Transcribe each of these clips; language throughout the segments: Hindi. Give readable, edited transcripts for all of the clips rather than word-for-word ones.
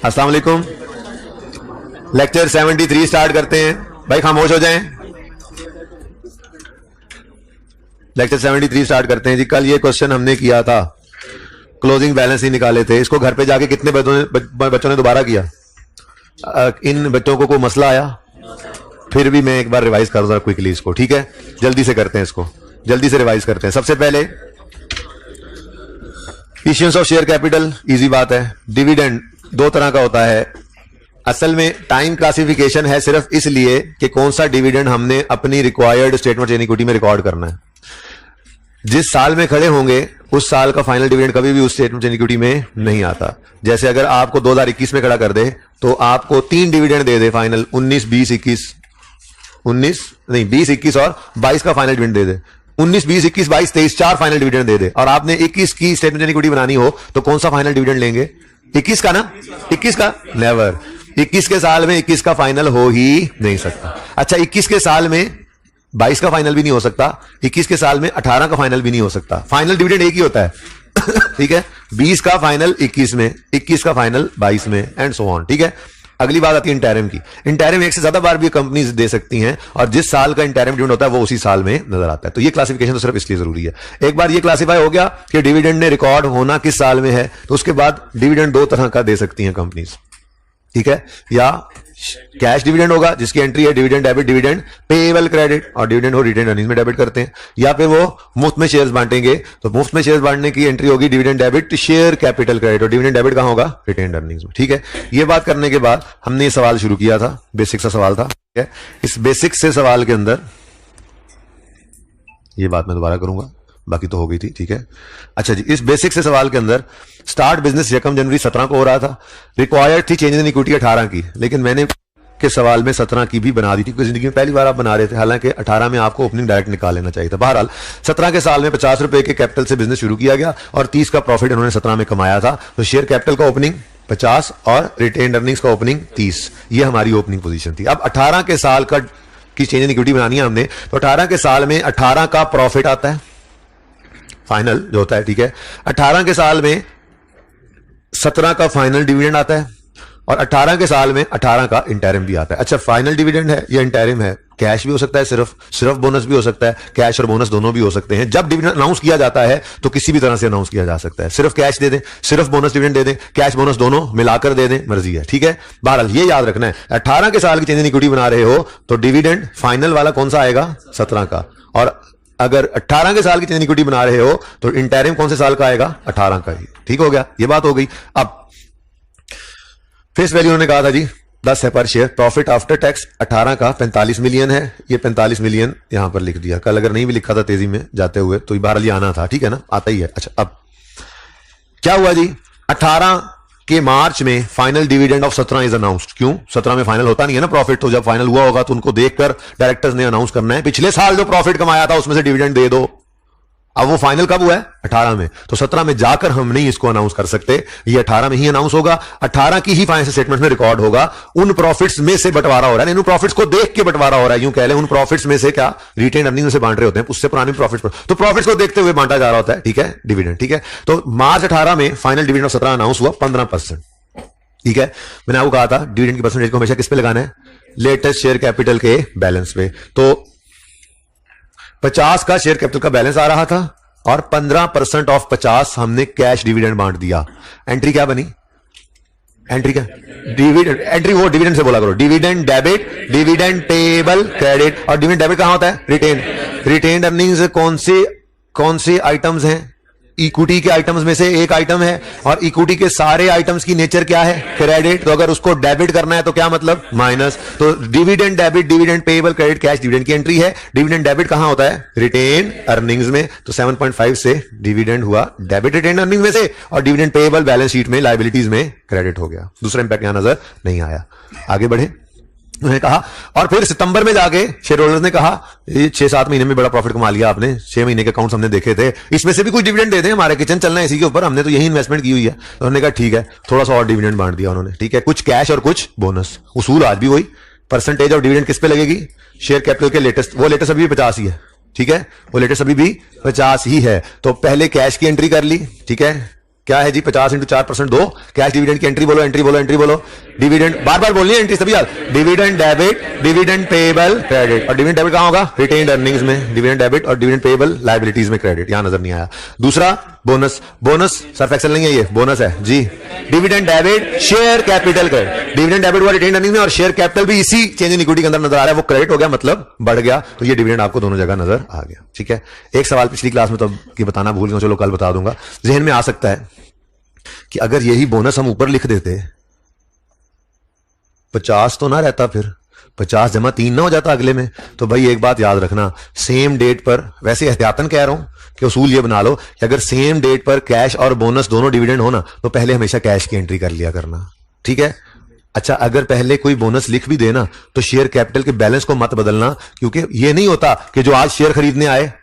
अस्सलाम वालेकुम। लेक्चर 73 स्टार्ट करते हैं। भाई खामोश हो जाएं। लेक्चर 73 स्टार्ट करते हैं जी। कल ये क्वेश्चन हमने किया था, क्लोजिंग बैलेंस ही निकाले थे। इसको घर पे जाके कितने बच्चों ने दोबारा किया? इन बच्चों को कोई मसला आया? फिर भी मैं एक बार रिवाइज कर दूं क्विकली इसको, ठीक है? जल्दी से करते हैं इसको, जल्दी से रिवाइज करते हैं। सबसे पहले issuance of share capital, easy बात है। डिविडेंड दो तरह का होता है। असल में टाइम क्लासिफिकेशन है सिर्फ इसलिए कि कौन सा डिविडेंड हमने अपनी रिक्वायर्ड स्टेटमेंट ऑफ इक्विटी में रिकॉर्ड करना है। जिस साल में खड़े होंगे उस साल का फाइनल डिविडेंड कभी भी उस स्टेटमेंट ऑफ इक्विटी में नहीं आता। जैसे अगर आपको 2021 में खड़ा कर दे तो आपको 3 डिविडेंड दे दे फाइनल, 19, 20, 21, 20, 21 और 22 का फाइनल डिविडेंड दे दे। 19, 20, 21, 22, 23 4 फाइनल डिविडेंड दे दे और आपने 21 की स्टेटमेंट ऑफ इक्विटी बनानी हो तो कौन सा फाइनल डिविडेंड लेंगे? 21 का ना? 21 का नेवर। 21 के साल में 21 का फाइनल हो ही नहीं सकता। अच्छा, 21 के साल में 22 का फाइनल भी नहीं हो सकता। 21 के साल में 18 का फाइनल भी नहीं हो सकता। फाइनल डिविडेंड एक ही होता है ठीक है? 20 का फाइनल 21 में, 21 का फाइनल 22 में एंड सो ऑन, ठीक है? अगली बात आती है इंटरिम की। इंटरिम एक से ज्यादा बार भी कंपनीज दे सकती हैं और जिस साल का इंटरिम डिविडेंड होता है वो उसी साल में नजर आता है। तो ये क्लासिफिकेशन तो सिर्फ इसलिए जरूरी है। एक बार ये क्लासिफाई हो गया कि डिविडेंड ने रिकॉर्ड होना किस साल में है, तो उसके बाद डिविडेंड दो तरह का दे सकती हैं कंपनीज, ठीक है? या कैश डिविडेंड होगा जिसकी एंट्री है dividend debit, dividend payable credit, और डिविडेंड हो रिटेन्ड अर्निंग्स में डेबिट करते हैं। या फिर वो मुफ्त में शेयर्स बांटेंगे तो मुफ्त में शेयर्स बांटने की एंट्री होगी dividend debit share capital credit, और डिविडेंड डेबिट कहां होगा? रिटेन्ड अर्निंग्स में, ठीक है? ये बात करने के बाद हमने ये सवाल शुरू किया था, बेसिक सा सवाल था, ठीक है? इस बेसिक से सवाल के अंदर ये बात मैं दोबारा करूंगा, बाकी तो हो गई थी, ठीक है? अच्छा जी, इस बेसिक से सवाल के अंदर स्टार्ट बिजनेस 1 जनवरी 17 को हो रहा था। रिक्वायर्ड थी चेंज इन इक्विटी 18 की, लेकिन मैंने के सवाल में 17 की भी बना दी थी क्योंकि जिंदगी में पहली बार आप बना रहे थे। हालांकि 18 में आपको ओपनिंग डायरेक्ट निकाल लेना चाहिए था। बहरहाल 17 के साल में 50 रुपए के कैपिटल से बिजनेस शुरू किया गया और 30 का प्रॉफिट इन्होंने 17 में कमाया था। तो शेयर कैपिटल का ओपनिंग 50 और रिटेन्ड अर्निंग्स का ओपनिंग 30, ये हमारी ओपनिंग पोजीशन थी। अब 18 के साल का की चेंज इन इक्विटी बनानी है हमने, तो 18 के साल में 18 का प्रॉफिट आता है फाइनल जो होता है, ठीक है? 18 के साल में 17 का फाइनल डिविडेंड आता है और 18 के साल में 18 का इंटरिम भी आता है। अच्छा, फाइनल डिविडेंड है या इंटरिम है, कैश भी हो सकता है, सिर्फ बोनस भी हो सकता है, कैश और बोनस दोनों भी हो सकते हैं। जब डिविडेंड अनाउंस किया जाता है तो किसी भी तरह से अनाउंस किया जा सकता है। सिर्फ कैश दे दें, सिर्फ बोनस डिविडेंड दे दें, कैश बोनस दोनों मिलाकर दे दें, मर्जी है, ठीक है? बहरहाल ये याद रखना है, 18 के साल की चेंज इन इक्विटी बना रहे हो तो डिविडेंड फाइनल वाला कौन सा आएगा? 17 का। और अगर 18 के साल की चेंज इन इक्विटी बना रहे हो तो इंटरिम कौन से साल का आएगा? 18 का ही, ठीक हो गया? ये बात हो गई। अब फेस वैल्यू उन्होंने कहा था जी 10 है पर शेयर। प्रॉफिट आफ्टर टैक्स 18 का 45 मिलियन है। ये 45 मिलियन यहां पर लिख दिया। कल अगर नहीं भी लिखा था तेजी में जाते हुए तो बहरहाल ये आना था, ठीक है ना? आता ही है। अच्छा, अब क्या हुआ जी? 18 के मार्च में final dividend of 17 is announced. क्यों? 17 में फाइनल होता नहीं है ना प्रॉफिट, तो जब फाइनल हुआ होगा तो उनको देखकर डायरेक्टर्स ने अनाउंस करना है पिछले साल जो प्रॉफिट कमाया था उसमें से डिविडेंड दे दो। अब वो फाइनल कब हुआ है? 18 में। तो 17 में जाकर हम नहीं इसको अनाउंस कर सकते, ये 18 में ही अनाउंस होगा। 18 की ही फाइनेंशियल स्टेटमेंट में रिकॉर्ड होगा। उन प्रॉफिट्स में से बंटवारा हो रहा है, उन प्रॉफिट्स को देख के बंटवारा हो रहा है, यूं कह लें उन प्रॉफिट्स में से क्या रिटेन अर्निंग से बांट रहे होते हैं, उससे पुराने प्रॉफिट्स, तो प्रॉफिट्स को देखते हुए बांटा जा रहा होता है, ठीक है? डिविडेंड, ठीक है? तो मार्च 18 में फाइनल डिविडेंड ऑफ 17 अनाउंस हुआ 15%, ठीक है? मैंने आपको कहा था डिविडेंड की परसेंटेज को हमेशा किस पे लगाना है? लेटेस्ट शेयर कैपिटल के बैलेंस पे। तो 50 का शेयर कैपिटल का बैलेंस आ रहा था और 15% ऑफ 50 हमने कैश डिविडेंड बांट दिया। एंट्री क्या बनी? एंट्री क्या? डिविडेंड एंट्री, वो डिविडेंड से बोला करो, dividend debit, dividend payable credit. और डिविडेंड डेबिट कहां होता है? रिटेन्ड अर्निंग्स कौन से आइटम्स हैं? इक्विटी के आइटम्स में से एक आइटम है और इक्विटी के सारे आइटम्स की नेचर क्या है? क्रेडिट। तो अगर उसको डेबिट करना है तो क्या मतलब? माइनस। तो dividend debit, dividend payable credit, cash dividend की एंट्री है। डिविडेंड डेबिट कहां होता है? रिटेन अर्निंग्स में। तो 7.5 से डिविडेंड हुआ डेबिट रिटेन अर्निंग्स में से और डिविडेंड पेएबल बैलेंस शीट में लायबिलिटीज में क्रेडिट हो गया। दूसरा इंपैक्ट यहां नजर नहीं आया। आगे बढ़े, उन्होंने कहा, और फिर सितंबर में जाके शेयर होल्डर्स ने कहा ये 6-7 महीने में बड़ा प्रॉफिट कमा लिया आपने, 6 महीने के अकाउंट्स हमने देखे थे, इसमें से भी कुछ डिविडेंड दे दें, हमारे किचन चलना है इसी के ऊपर, हमने तो यही इन्वेस्टमेंट की हुई है। तो उन्होंने कहा ठीक है, थोड़ा सा और डिविडेंड बांट दिया उन्होंने, ठीक है? कुछ कैश और कुछ बोनस। उसूल आज भी वही, परसेंटेज ऑफ डिविडेंड किस पे लगेगी? शेयर कैपिटल के लेटेस्ट, वो लेटेस्ट अभी भी 50 ही है, ठीक है? वो लेटेस्ट अभी भी 50 ही है। तो पहले कैश की एंट्री कर ली, ठीक है? क्या है जी? 50 इंटू 4% 2। कैश डिविडेंड की एंट्री बोलो, एंट्री बोलो, एंट्री बोलो। डिविडेंड बार बार बोलनी है एंट्री, सभी याद। Dividend debit, dividend payable credit. और डिविडेंड डेबिट कहां होगा? रिटेन्ड अर्निंग्स में। डिविडेंड डेबिट और डिविडेंड पेएबल लायबिलिटीज में क्रेडिट। यहां नजर नहीं आया। दूसरा बोनस, बोनस सर्फ एक्सेल नहीं है, ये बोनस है जी। Dividend debit, share capital credit. Dividend debit हुआ रिटेन्ड अर्निंग्स में, और शेयर कैपिटल भी इसी चेंज इन इक्विटी के अंदर नजर आ रहा है, वो क्रेडिट हो गया, मतलब बढ़ गया। तो ये डिविडेंड आपको दोनों जगह नजर आ गया। ठीक है, एक सवाल पिछली क्लास में तो ये बताना भूल गया, चलो कल बता दूंगा। जहन में आ सकता है कि अगर यही बोनस हम ऊपर लिख देते 50 तो ना रहता, फिर 50 जमा 3 ना हो जाता अगले में। तो भाई एक बात याद रखना, सेम डेट पर, वैसे एहतियातन कह रहा हूं कि उसूल ये बना लो कि अगर सेम डेट पर कैश और बोनस दोनों डिविडेंड हो ना, तो पहले हमेशा कैश की एंट्री कर लिया करना। ठीक है। अच्छा, अगर पहले कोई बोनस लिख भी देना तो शेयर कैपिटल के बैलेंस को मत बदलना, क्योंकि ये नहीं होता कि जो आज शेयर खरीदने आए,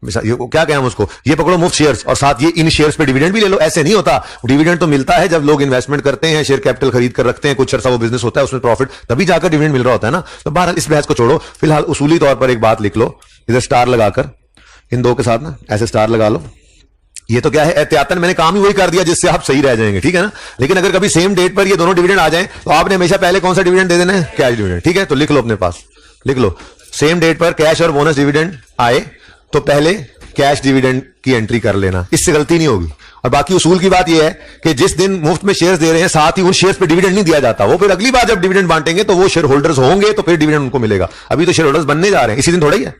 ये क्या कहें हम उसको, ये पकड़ो मुफ्त शेयर्स और साथ ये इन शेयर्स पे डिविडेंड भी ले लो। ऐसे नहीं होता। डिविडेंड तो मिलता है जब लोग इन्वेस्टमेंट करते हैं, शेयर कैपिटल खरीद कर रखते हैं, कुछ अर्सा वो बिजनेस होता है, उसमें प्रॉफिट, तभी जाकर डिविडेंड मिल रहा होता है ना। तो बहरहाल इस बहस को छोड़ो, फिलहाल उसूली तौर पर एक बात लिख लो, इधर स्टार लगाकर, इन दो के साथ ना ऐसे स्टार लगा लो। ये तो क्या है, एहतियातन मैंने काम ही वही कर दिया जिससे आप सही रह जाएंगे। ठीक है ना। लेकिन अगर कभी सेम डेट पर ये दोनों डिविडेंड आ जाएं तो आपने हमेशा पहले कौन सा डिविडेंड दे देना है? Cash dividend. ठीक है, तो लिख लो अपने पास, लिख लो, सेम डेट पर कैश और बोनस डिविडेंड आए तो पहले कैश डिविडेंड की एंट्री कर लेना, इससे गलती नहीं होगी। और बाकी उसूल की बात यह है कि जिस दिन मुफ्त में शेयर्स दे रहे हैं, साथ ही उन शेयर्स पे डिविडेंड नहीं दिया जाता, वो फिर अगली बार जब डिविडेंड बांटेंगे तो वो शेयर होल्डर्स होंगे तो फिर डिविडेंड उनको मिलेगा। अभी तो शेयर होल्डर्स बनने जा रहे हैं, इसी दिन थोड़ा ही है,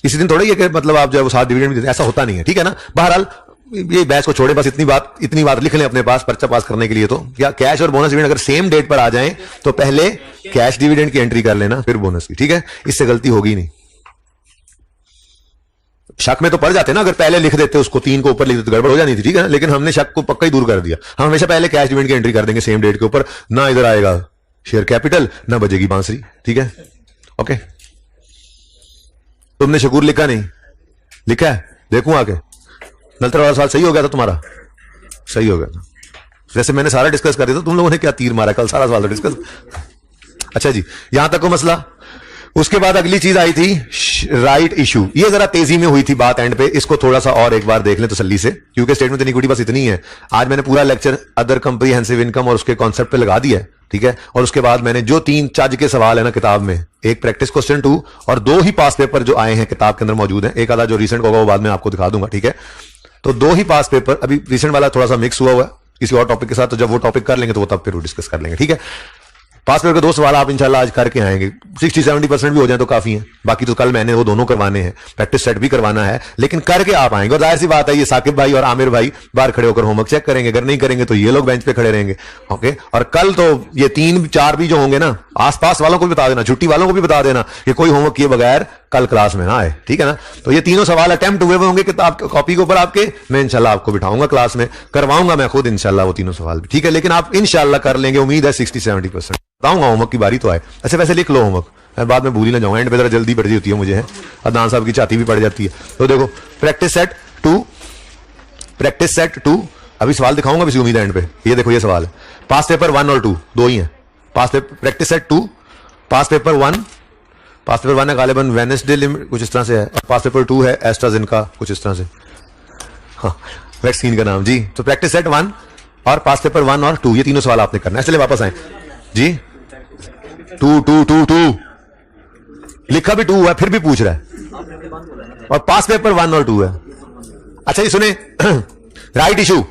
इसी दिन थोड़ा ही है कि मतलब आप जो है वो साथ डिविडेंड भी देते हैं, ऐसा होता नहीं है। ठीक है ना। बहरहाल ये बहस को छोड़े, बस इतनी बात लिख लें अपने पास पर्चा पास करने के लिए। तो क्या कैश और बोनस डिविडेंड अगर सेम डेट पर आ जाएं तो पहले कैश डिविडेंड की एंट्री कर लेना, फिर बोनस की। ठीक है, इससे गलती होगी नहीं। शक में तो पड़ जाते ना, अगर पहले लिख देते उसको 3 को ऊपर लिख देते गड़बड़ हो जानी थी। ठीक है ना। लेकिन हमने शक को पक्का ही दूर कर दिया, हम हमेशा पहले कैश डिविडेंड की एंट्री कर देंगे सेम डेट के ऊपर, ना इधर आएगा शेयर कैपिटल, ना बजेगी बांसुरी। ठीक है, ओके। तुमने शकूर लिखा नहीं? लिखा है, देखूं आके। नलतर वाला सवाल सही हो गया था तुम्हारा? सही हो गया था। वैसे मैंने सारा डिस्कस कर दिया था, तुम लोगों ने क्या तीर मारा, कल सारा सवाल डिस्कस। अच्छा जी, यहां तक को मसला। उसके बाद अगली चीज आई थी राइट इशू। ये जरा तेजी में हुई थी बात एंड पे, इसको थोड़ा सा और एक बार देख लें तसल्ली से, क्योंकि स्टेटमेंट ऑफ इक्विटी बस इतनी है। आज मैंने पूरा लेक्चर अदर कंप्रीहेंसिव इनकम और उसके कॉन्सेप्ट पे लगा दिया है। ठीक है। और उसके बाद मैंने जो 3 चज के सवाल है ना किताब में, एक प्रैक्टिस क्वेश्चन 2 और 2 ही पास पेपर जो आए हैं किताब के अंदर मौजूद है, एक आधा जो रिसेंट होगा वो बाद में आपको दिखा दूंगा। ठीक है। तो 2 ही पास पेपर, अभी रिसेंट वाला थोड़ा सा मिक्स हुआ है किसी और टॉपिक के साथ, तो जब वो टॉपिक कर लेंगे तो वो तब फिर वो डिस्कस कर लेंगे। ठीक है। पास पेपर के 2 सवाल आप इंशाल्लाह आज करके आएंगे, 60-70% भी हो जाए तो काफी है। बाकी तो कल मैंने वो दोनों करवाने हैं, प्रैक्टिस सेट भी करवाना है, लेकिन करके आप आएंगे। और जाहिर सी बात है, ये साकिब भाई और आमिर भाई बाहर खड़े होकर होमवर्क चेक करेंगे, अगर नहीं करेंगे तो ये लोग बेंच पे खड़े रहेंगे। ओके। और कल तो ये 3-4 भी जो होंगे ना, आसपास वालों को भी बता देना, छुट्टी वालों को भी बता देना कि कोई होमवर्क किए बगैर कल क्लास में ना आए। ठीक है ना। तो ये तीनों सवाल अटेम्प्ट हुए होंगे किताब कॉपी के ऊपर आपके, मैं इंशाल्लाह आपको बिठाऊंगा क्लास में, करवाऊंगा मैं खुद इंशाल्लाह वो तीनों सवाल भी। ठीक है। लेकिन आप इंशाल्लाह कर लेंगे, उम्मीद है 60-70%। बताऊंगा होमवर्क की बारी तो आए। ऐसे वैसे लिख लो होमवर्क, मैं बाद में भूल ही ना जाऊंगा, एंड पे जरा जल्दी पड़ जाती है मुझे, है अदनान साहब की छाती भी पड़ जाती है। तो देखो प्रैक्टिस सेट 2, प्रैक्टिस सेट 2, अभी सवाल दिखाऊंगा भी उम्मीद है एंड पे। ये देखो ये सवाल है, पास पेपर 1 और 2 दो ही है। पास पेपर प्रैक्टिस सेट 2, पास पेपर 1, पास पेपर 1 है गालिबन वेडनेसडे लिमिट कुछ इस तरह से है, और पास पेपर 2 है एस्ट्राजेनेका कुछ इस तरह से, हाँ वैक्सीन का नाम जी। तो प्रैक्टिस सेट 1 और पास पेपर 1 और 2 ये तीनों सवाल आपने करना है। चलिए वापस आए जी। 2 लिखा भी 2 है, फिर भी पूछ रहा है, और पास पेपर 1 और 2 है। अच्छा ये सुने राइट इशू,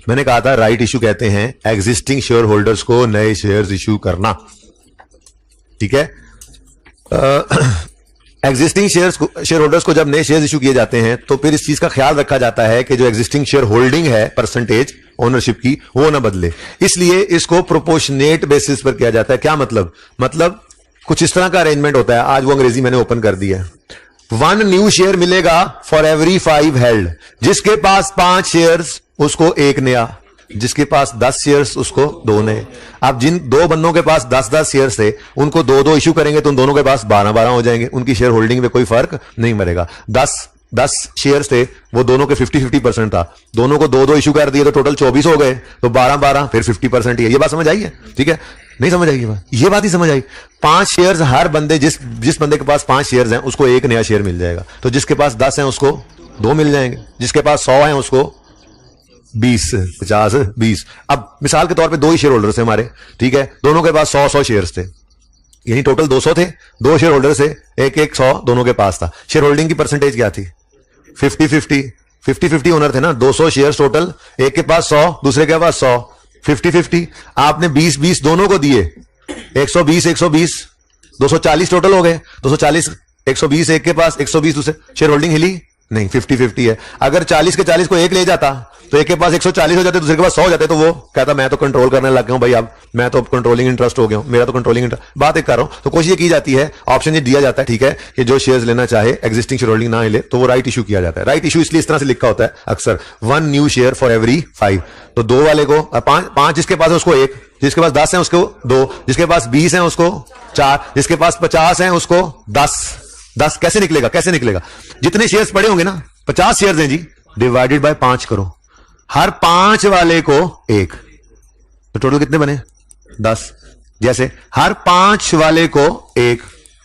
मैंने कहा था राइट इशू कहते हैं एग्जिस्टिंग शेयर होल्डर्स को नए शेयर्स इशू करना। ठीक है। एग्जिस्टिंग शेयर होल्डर्स को जब नए शेयर्स इशू किए जाते हैं तो फिर इस चीज का ख्याल रखा जाता है कि जो एग्जिस्टिंग शेयर होल्डिंग है परसेंटेज ओनरशिप की वो ना बदले, इसलिए इसको प्रोपोर्शनेट बेसिस पर किया जाता है। क्या मतलब कुछ इस तरह का अरेंजमेंट होता है, आज वो अंग्रेजी मैंने ओपन कर दिया है। 1 न्यू शेयर मिलेगा फॉर एवरी 5 हेल्ड, जिसके पास 5 शेयर्स उसको 1 नया, जिसके पास 10 शेयर्स उसको 2 नए। आप जिन 2 बंदों के पास 10-10 शेयर्स थे उनको 2-2 इशू करेंगे तो उन दोनों के पास 12-12 हो जाएंगे, उनकी शेयर होल्डिंग में कोई फर्क नहीं मरेगा। 10 शेयर्स थे वो दोनों के 50-50% था, दोनों को 2-2 इशू कर दिए तो टोटल 24 हो गए, तो 12-12 फिर 50% ही है। ये बात समझ आई है? ठीक है, नहीं समझ आई ये बात ही समझ आई। 5 शेयर्स हर बंदे, जिस बंदे के पास 5 शेयर्स हैं उसको 1 नया शेयर मिल जाएगा, तो जिसके पास 10 हैं उसको 2 मिल जाएंगे, जिसके पास 100 हैं उसको 20, 50, 20। अब मिसाल के तौर पे दो ही शेयर होल्डर्स थे हमारे, ठीक है, दोनों के पास 100 शेयर्स थे, यानी टोटल 200 थे, दो शेयर होल्डर से एक 100 दोनों के पास था। शेयर होल्डिंग की परसेंटेज क्या थी? 50-50 ओनर थे ना, 200 शेयर टोटल, एक के पास 100 दूसरे के पास 100, 50-50। आपने 20-20 दोनों को दिए, 120 240 टोटल हो गए, 240 120 एक के पास, 120 दूसरे। शेयर होल्डिंग हिली नहीं, 50-50 है। अगर 40 के 40 को एक ले जाता तो एक के पास 140 हो जाते, दूसरे के पास 100 हो जाते, तो वो कहता मैं तो कंट्रोल करने लग गया हूं भाई, अब मैं तो कंट्रोलिंग इंटरेस्ट हो गया हूं, मेरा तो कंट्रोलिंग इंटरेस्ट। बात एक कर रहा हूं, तो कोशिश ये की जाती है, ऑप्शन ये दिया जाता है, ठीक है, कि जो शेयर्स लेना चाहे एग्जिस्टिंग शेयर होल्डिंग ना ले तो वो राइट इशू किया जाता है। राइट इशू इसलिए इस तरह से लिखा होता है अक्सर, 1 न्यू शेयर फॉर एवरी 5। तो 2 वाले को 5 जिसके पास है उसको 1, जिसके पास 10 है उसको 2, जिसके पास 20 है उसको 4, जिसके पास 50 है उसको 10। कैसे निकलेगा? जितने शेयर्स पड़े होंगे ना, 50 शेयर्स हैं जी, डिवाइडेड बाय 5 करो, हर 5 वाले को 1, तो टोटल कितने बने? 10। जैसे हर 5 वाले को 1,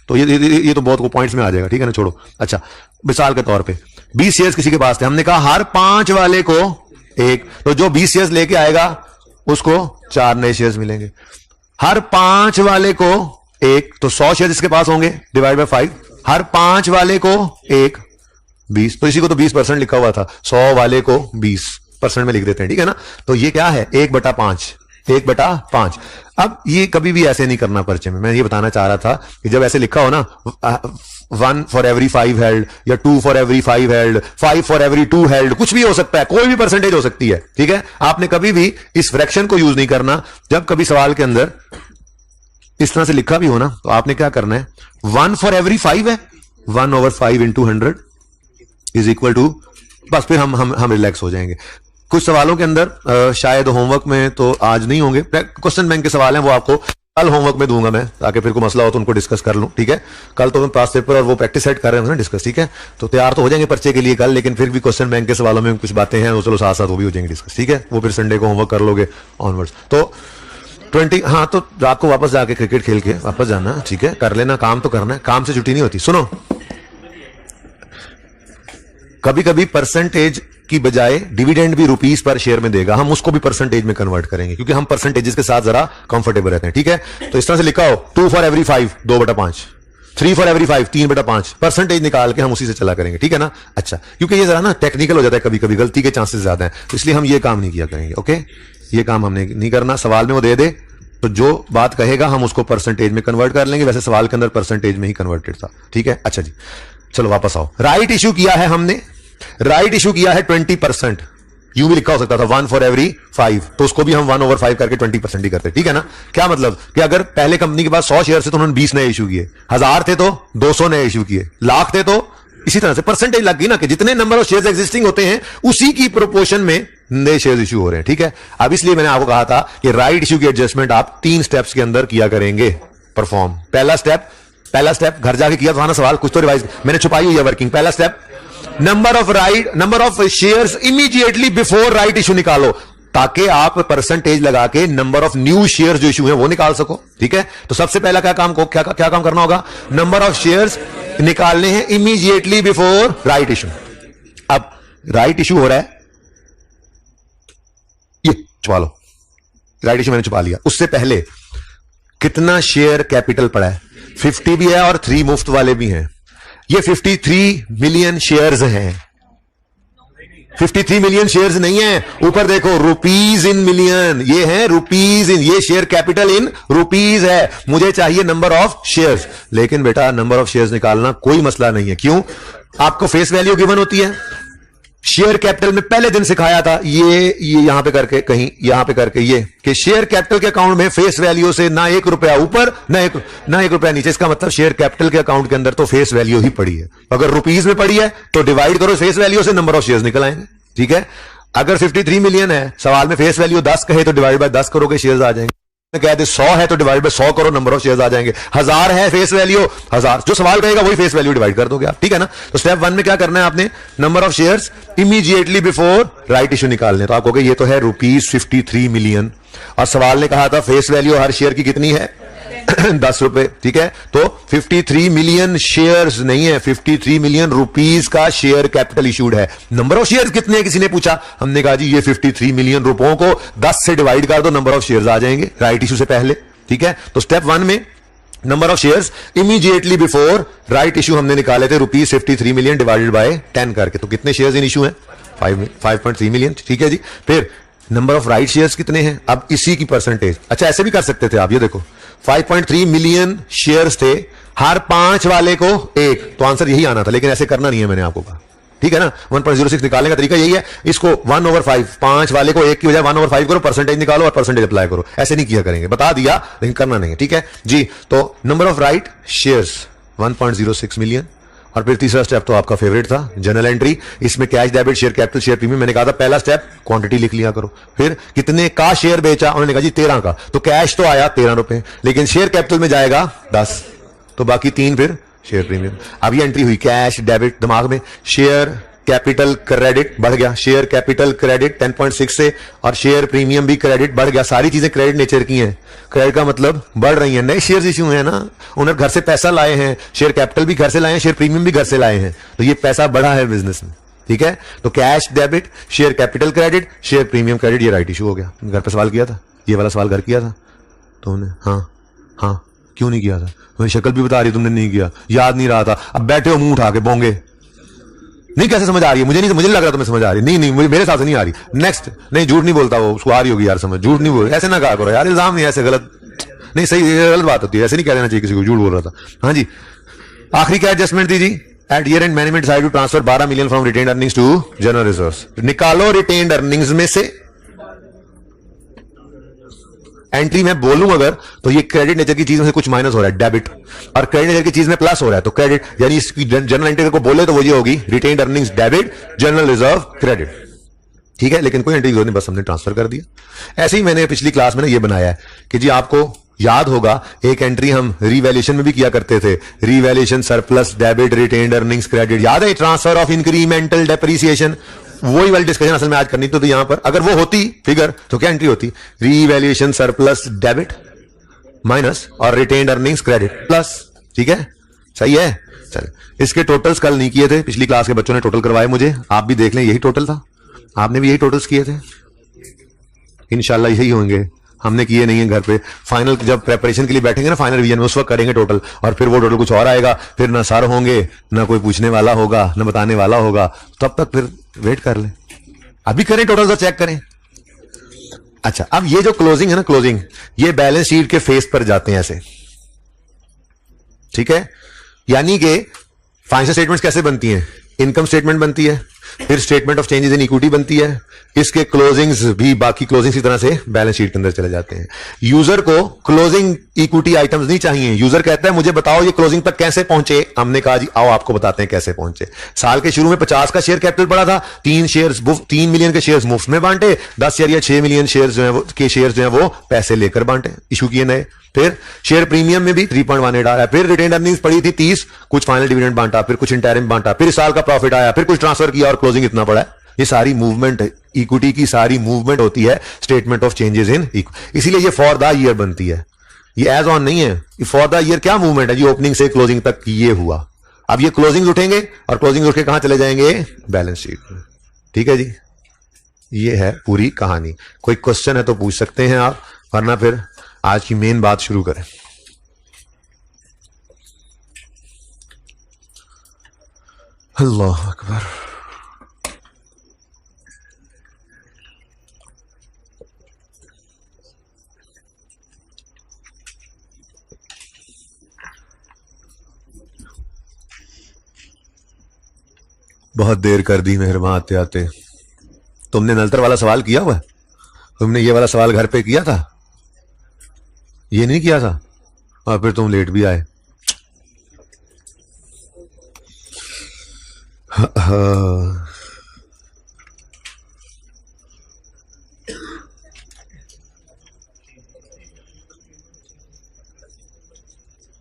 तो ये तो बहुत को पॉइंट्स में आ जाएगा, ठीक है ना, छोड़ो। अच्छा, मिसाल के तौर पे 20 शेयर्स किसी के पास थे, हमने कहा हर 5 वाले को 1, तो जो 20 शेयर्स लेके आएगा उसको 4 नए शेयर्स मिलेंगे। हर 5 वाले को 1, तो 100 शेयर जिसके पास होंगे डिवाइड बाय 5, हर 5 वाले को 1, 20। तो इसी को तो 20% लिखा हुआ था, 100 वाले को 20% में लिख देते हैं, ठीक है ना। तो ये क्या है? 1/5। अब ये कभी भी ऐसे नहीं करना पर्चे में। मैं ये बताना चाह रहा था कि जब ऐसे लिखा हो ना, 1 फॉर एवरी 5 हेल्ड, या 2 for every 5 held, 5 for every 2 held, कुछ भी हो सकता है, कोई भी परसेंटेज हो सकती है, ठीक है। आपने कभी भी इस फ्रैक्शन को यूज नहीं करना। जब कभी सवाल के अंदर इस तरह से लिखा भी हो ना, तो आपने क्या करना है, 1 फॉर एवरी 5 है, 1/5 इंटू 100 इज इक्वल टू, बस फिर हम रिलैक्स हो जाएंगे। कुछ सवालों के अंदर शायद होमवर्क में तो आज नहीं होंगे, क्वेश्चन बैंक के सवाल हैं, वो आपको कल होमवर्क में दूंगा मैं, ताकि फिर कोई मसला हो तो उनको डिस्कस कर लूं, ठीक है। कल तो मैं पास पेपर और वो प्रैक्टिस सेट कर रहे हैं ना डिस्कस, ठीक है, तो तैयार तो हो जाएंगे पर्चे के लिए कल, लेकिन फिर भी क्वेश्चन बैंक के सवालों में कुछ बातें हैं, वो चलो साथ साथ वो भी हो जाएंगे डिस्कस, ठीक है। वो फिर संडे को होमवर्क कर लोगे ऑनवर्ड्स। तो 20, हाँ, तो रात को वापस जाके क्रिकेट खेल के वापस जाना, ठीक है, कर लेना, काम तो करना है, काम से छुट्टी नहीं होती। सुनो, कभी कभी परसेंटेज की बजाय डिविडेंड भी रुपीस पर शेयर में देगा, हम उसको भी परसेंटेज में कन्वर्ट करेंगे, क्योंकि हम परसेंटेजेस के साथ जरा कंफर्टेबल रहते हैं, ठीक है। तो इस तरह से लिखा हो, 2 for every 5 2/5, 3 for every 5 3/5, percentage निकाल के हम उसी से चला करेंगे, ठीक है ना। अच्छा, क्योंकि ये जरा ना टेक्निकल हो जाता है, कभी कभी गलती के चांसेस ज्यादा हैं, तो इसलिए हम ये काम नहीं किया करेंगे, ओके। ये काम हमने नहीं करना। सवाल में वो दे दे तो जो बात कहेगा हम उसको परसेंटेज में कन्वर्ट कर लेंगे, वैसे सवाल के अंदर परसेंटेज में ही कन्वर्टेड था, ठीक है। अच्छा जी, चलो वापस आओ। राइट इशू किया है हमने, राइट इशू किया है 20%। यूं भी लिखा हो सकता था 1 फॉर एवरी 5, तो उसको भी हम 1/5 करके 20% ही करते, ठीक है ना। क्या मतलब कि अगर पहले कंपनी के पास 100 शेयर थे तो उन्होंने 20 नए इशू किए, 1000 थे तो 200 नए इशू किए, लाख थे तो इसी तरह से परसेंटेज लग गई ना, कि जितने नंबर ऑफ शेयर्स एग्जिस्टिंग होते हैं उसी की प्रोपोर्शन में नए शेयर्स इशू हो रहे हैं, ठीक है। अब इसलिए मैंने आपको कहा था कि राइट इशू की एडजस्टमेंट आप 3 स्टेप्स के अंदर किया करेंगे परफॉर्म। पहला स्टेप घर जाके किया था ना सवाल, कुछ तो रिवाइज मैंने छुपाई हुई है वर्किंग। पहला step, number of shares immediately before right issue निकालो, ताकि आप परसेंटेज लगा के नंबर ऑफ न्यू शेयर्स जो इशू है वो निकाल सको, ठीक है। तो सबसे पहला क्या काम करना होगा, नंबर ऑफ शेयर्स निकालने हैं इमीडिएटली बिफोर राइट इशू। अब राइट इशू हो रहा है, ये छुपा लो, राइट इशू मैंने छुपा लिया। उससे पहले कितना शेयर कैपिटल पड़ा है, 50 भी है और 3 मुफ्त वाले भी हैं। ये 53 मिलियन शेयर्स हैं, 53 मिलियन शेयर्स नहीं है, ऊपर देखो रुपीज इन मिलियन, ये है रुपीज इन, ये शेयर कैपिटल इन रुपीज है। मुझे चाहिए नंबर ऑफ शेयर्स, लेकिन बेटा नंबर ऑफ शेयर्स निकालना कोई मसला नहीं है। क्यों? आपको फेस वैल्यू गिवन होती है, शेयर कैपिटल में पहले दिन सिखाया था, ये यहां पे करके, कहीं यहां पे करके, ये कि शेयर कैपिटल के अकाउंट में फेस वैल्यू से ना 1 रुपया ऊपर ना 1 रुपया नीचे। इसका मतलब शेयर कैपिटल के अकाउंट के अंदर तो फेस वैल्यू ही पड़ी है। अगर रुपीज में पड़ी है तो डिवाइड करो फेस वैल्यू से, नंबर ऑफ शेयर्स निकल आएंगे, ठीक है। अगर 53 मिलियन है, सवाल में फेस वैल्यू 10 कहे तो डिवाइड बाय 10 करोगे, शेयर्स आ जाएंगे। कह दे 100 है तो डिवाइड बाय 100 करो, नंबर ऑफ शेयर्स आ जाएंगे। 1000 है फेस वैल्यू, 1000 जो सवाल कहेगा वही फेस वैल्यू डिवाइड कर दोगे आप, ठीक है ना। तो स्टेप 1 में क्या करना है आपने, number of shares immediately before right issue निकालने। तो आप कहोगे ये तो है ₹53 मिलियन, और सवाल ने कहा था फेस वैल्यू हर शेयर की कितनी है ₹10, ठीक है। तो 53 मिलियन शेयर्स नहीं है, 53 मिलियन रुपीस का शेयर कैपिटल इशूड है। नंबर ऑफ शेयर्स कितने हैं किसी ने पूछा, हमने कहा जी ये 53 मिलियन रुपयों को 10 से डिवाइड कर दो, नंबर ऑफ शेयर्स आ जाएंगे राइट इशू से पहले, ठीक है। तो स्टेप 1 में number of shares immediately before right issue हमने निकाले थे ₹53 मिलियन डिवाइडेड बाय 10 करके। तो कितने शेयर्स इन इशू हैं, 5.3 मिलियन, ठीक है जी। फिर नंबर ऑफ राइट शेयर्स कितने हैं, अब इसी की परसेंटेज। अच्छा ऐसे भी कर सकते थे आप, ये देखो 5.3 मिलियन शेयर्स थे, हर 5 वाले को 1, तो आंसर यही आना था, लेकिन ऐसे करना नहीं है, मैंने आपको कहा, ठीक है ना। 1.06 निकालने का तरीका यही है, इसको 1/5, 5 वाले को 1 की बजाय 1/5 करो, परसेंटेज निकालो और परसेंटेज अप्लाई करो। ऐसे नहीं किया करेंगे, बता दिया लेकिन करना नहीं है, ठीक है जी। तो number of right shares 1.06 million. और फिर तीसरा स्टेप तो आपका फेवरेट था, जनरल एंट्री। इसमें cash, debit, share capital, share premium. मैंने कहा था पहला स्टेप क्वांटिटी लिख लिया करो। फिर कितने का शेयर बेचा, उन्होंने कहा जी 13 का, तो कैश तो आया ₹13, लेकिन शेयर कैपिटल में जाएगा 10, तो बाकी 3 फिर शेयर प्रीमियम। अब ये एंट्री हुई कैश डेबिट, दिमाग में शेयर कैपिटल क्रेडिट बढ़ गया, शेयर कैपिटल क्रेडिट 10.6 से, और शेयर प्रीमियम भी क्रेडिट बढ़ गया। सारी चीजें क्रेडिट नेचर की हैं, क्रेडिट का मतलब बढ़ रही हैं, नए शेयर्स इश्यू है ना, उन्होंने घर से पैसा लाए हैं, शेयर कैपिटल भी घर से लाए हैं, शेयर प्रीमियम भी घर से लाए हैं, तो ये पैसा बढ़ा है बिजनेस में, ठीक है। तो cash debit, share capital credit, share premium credit, ये राइट इशू हो गया। घर पे सवाल किया था, ये वाला सवाल घर किया था तो उन्होंने हाँ क्यों नहीं किया था, मेरी शक्ल भी बता रही तुमने नहीं किया, याद नहीं रहा था, अब बैठे हो मुंह उठा के बोंगे। नहीं कैसे समझ आ रही है, मुझे नहीं लग रहा तुम्हें समझ आ रही, नहीं मेरे साथ नहीं आ रही। नेक्स्ट, नहीं झूठ नहीं बोलता वो, उसको आ रही होगी यार समझ, झूठ नहीं बोल, ऐसे ना कहा करो यार, इल्जाम नहीं, ऐसे गलत नहीं, सही गलत बात होती है, ऐसे नहीं कह देना चाहिए किसी को झूठ बोल रहा था। हाँ जी, आखिरी क्या एडजस्टमेंट थी जी, at year end management decide to transfer 12 million from retained earnings to general reserves. निकालो रिटेन्ड अर्निंग्स में से एंट्री में बोलूं अगर, तो ये क्रेडिट नेचर की चीज में से कुछ माइनस हो रहा है, डेबिट, और क्रेडिट नेचर की चीज में प्लस हो रहा है, तो क्रेडिट, यानी इसकी जनरल एंट्री को बोले तो वो ये होगी retained earnings debit, general reserve credit, ठीक है। लेकिन कोई एंट्री नहीं, बस हमने ट्रांसफर कर दिया। ऐसे ही मैंने पिछली क्लास में ना ये बनाया है कि जी आपको याद होगा एक एंट्री हम रीवैल्यूएशन में भी किया करते थे, revaluation surplus debit retained earnings credit, याद है, ट्रांसफर ऑफ इंक्रीमेंटल डेप्रिसिएशन। वही वाली डिस्कशन असल में आज करनी तो यहां पर अगर वो होती फिगर तो क्या एंट्री होती, रीवैल्यूएशन सरप्लस डेबिट माइनस और रिटेन्ड अर्निंग्स क्रेडिट प्लस, ठीक है, सही है। चलिए, इसके टोटल्स कल नहीं किए थे, पिछली क्लास के बच्चों ने टोटल करवाए मुझे, आप भी देख लें, यही टोटल था, आपने भी यही टोटल्स किए थे, इंशाल्लाह यही होंगे, हमने किए नहीं है घर पे। फाइनल जब प्रेपरेशन के लिए बैठेंगे ना, फाइनल रिवीजन में, उस वक्त करेंगे टोटल, और फिर वो टोटल कुछ और आएगा, फिर ना सर होंगे, ना कोई पूछने वाला होगा, ना बताने वाला होगा, तब तक फिर वेट कर ले, अभी करें टोटल तो चेक करें। अच्छा, अब ये जो क्लोजिंग है ना, क्लोजिंग, ये बैलेंस शीट के फेस पर जाते हैं ऐसे, ठीक है, यानी कि फाइनेंशियल स्टेटमेंट्स कैसे बनती हैं, इनकम स्टेटमेंट बनती है, फिर statement of changes in equity बनती है, इसके क्लोजिंग्स भी बाकी क्लोजिंग्स की तरह से बैलेंस शीट के अंदर चले जाते हैं। यूजर को क्लोजिंग इक्विटी आइटम्स नहीं चाहिए, यूजर कहता है मुझे बताओ ये क्लोजिंग तक कैसे पहुंचे, हमने कहा जी आओ आपको बताते हैं कैसे पहुंचे। साल के शुरू में 50 का शेयर कैपिटल पड़ा था, 3 मिलियन के शेयर्स मुफ्त में बांटे, 10 या 6 मिलियन शेयर्स जो है वो पैसे लेकर बांटे, इशू किए नए। फिर शेयर प्रीमियम में भी 3.18 आ रहा है, फिर रिटेन्ड अर्निंग्स पड़ी थी 30, कुछ फाइनल डिविडेंड बांटा, फिर कुछ इंटरिम बांटा, फिर इस साल का प्रॉफिट आया, फिर कुछ ट्रांसफर किया और क्लोजिंग इतना पड़ा है। ये सारी मूवमेंट इक्विटी की सारी मूवमेंट होती है statement of changes in equity, इसीलिए ये फॉर द ईयर बनती है, ये एज ऑन नहीं है। फॉर द ईयर क्या मूवमेंट है जी, ओपनिंग से क्लोजिंग तक ये हुआ। अब ये क्लोजिंग उठेंगे और क्लोजिंग उठ के कहां चले जाएंगे, बैलेंस शीट में, ठीक है जी। ये है पूरी कहानी। कोई क्वेश्चन है तो पूछ सकते हैं आप, वरना फिर आज की मेन बात शुरू करें। अल्लाह अकबर। बहुत देर कर दी मेहरबान आते आते। तुमने नलतर वाला सवाल किया हुआ है, तुमने ये वाला सवाल घर पे किया था, ये नहीं किया था, और फिर तुम लेट भी आए।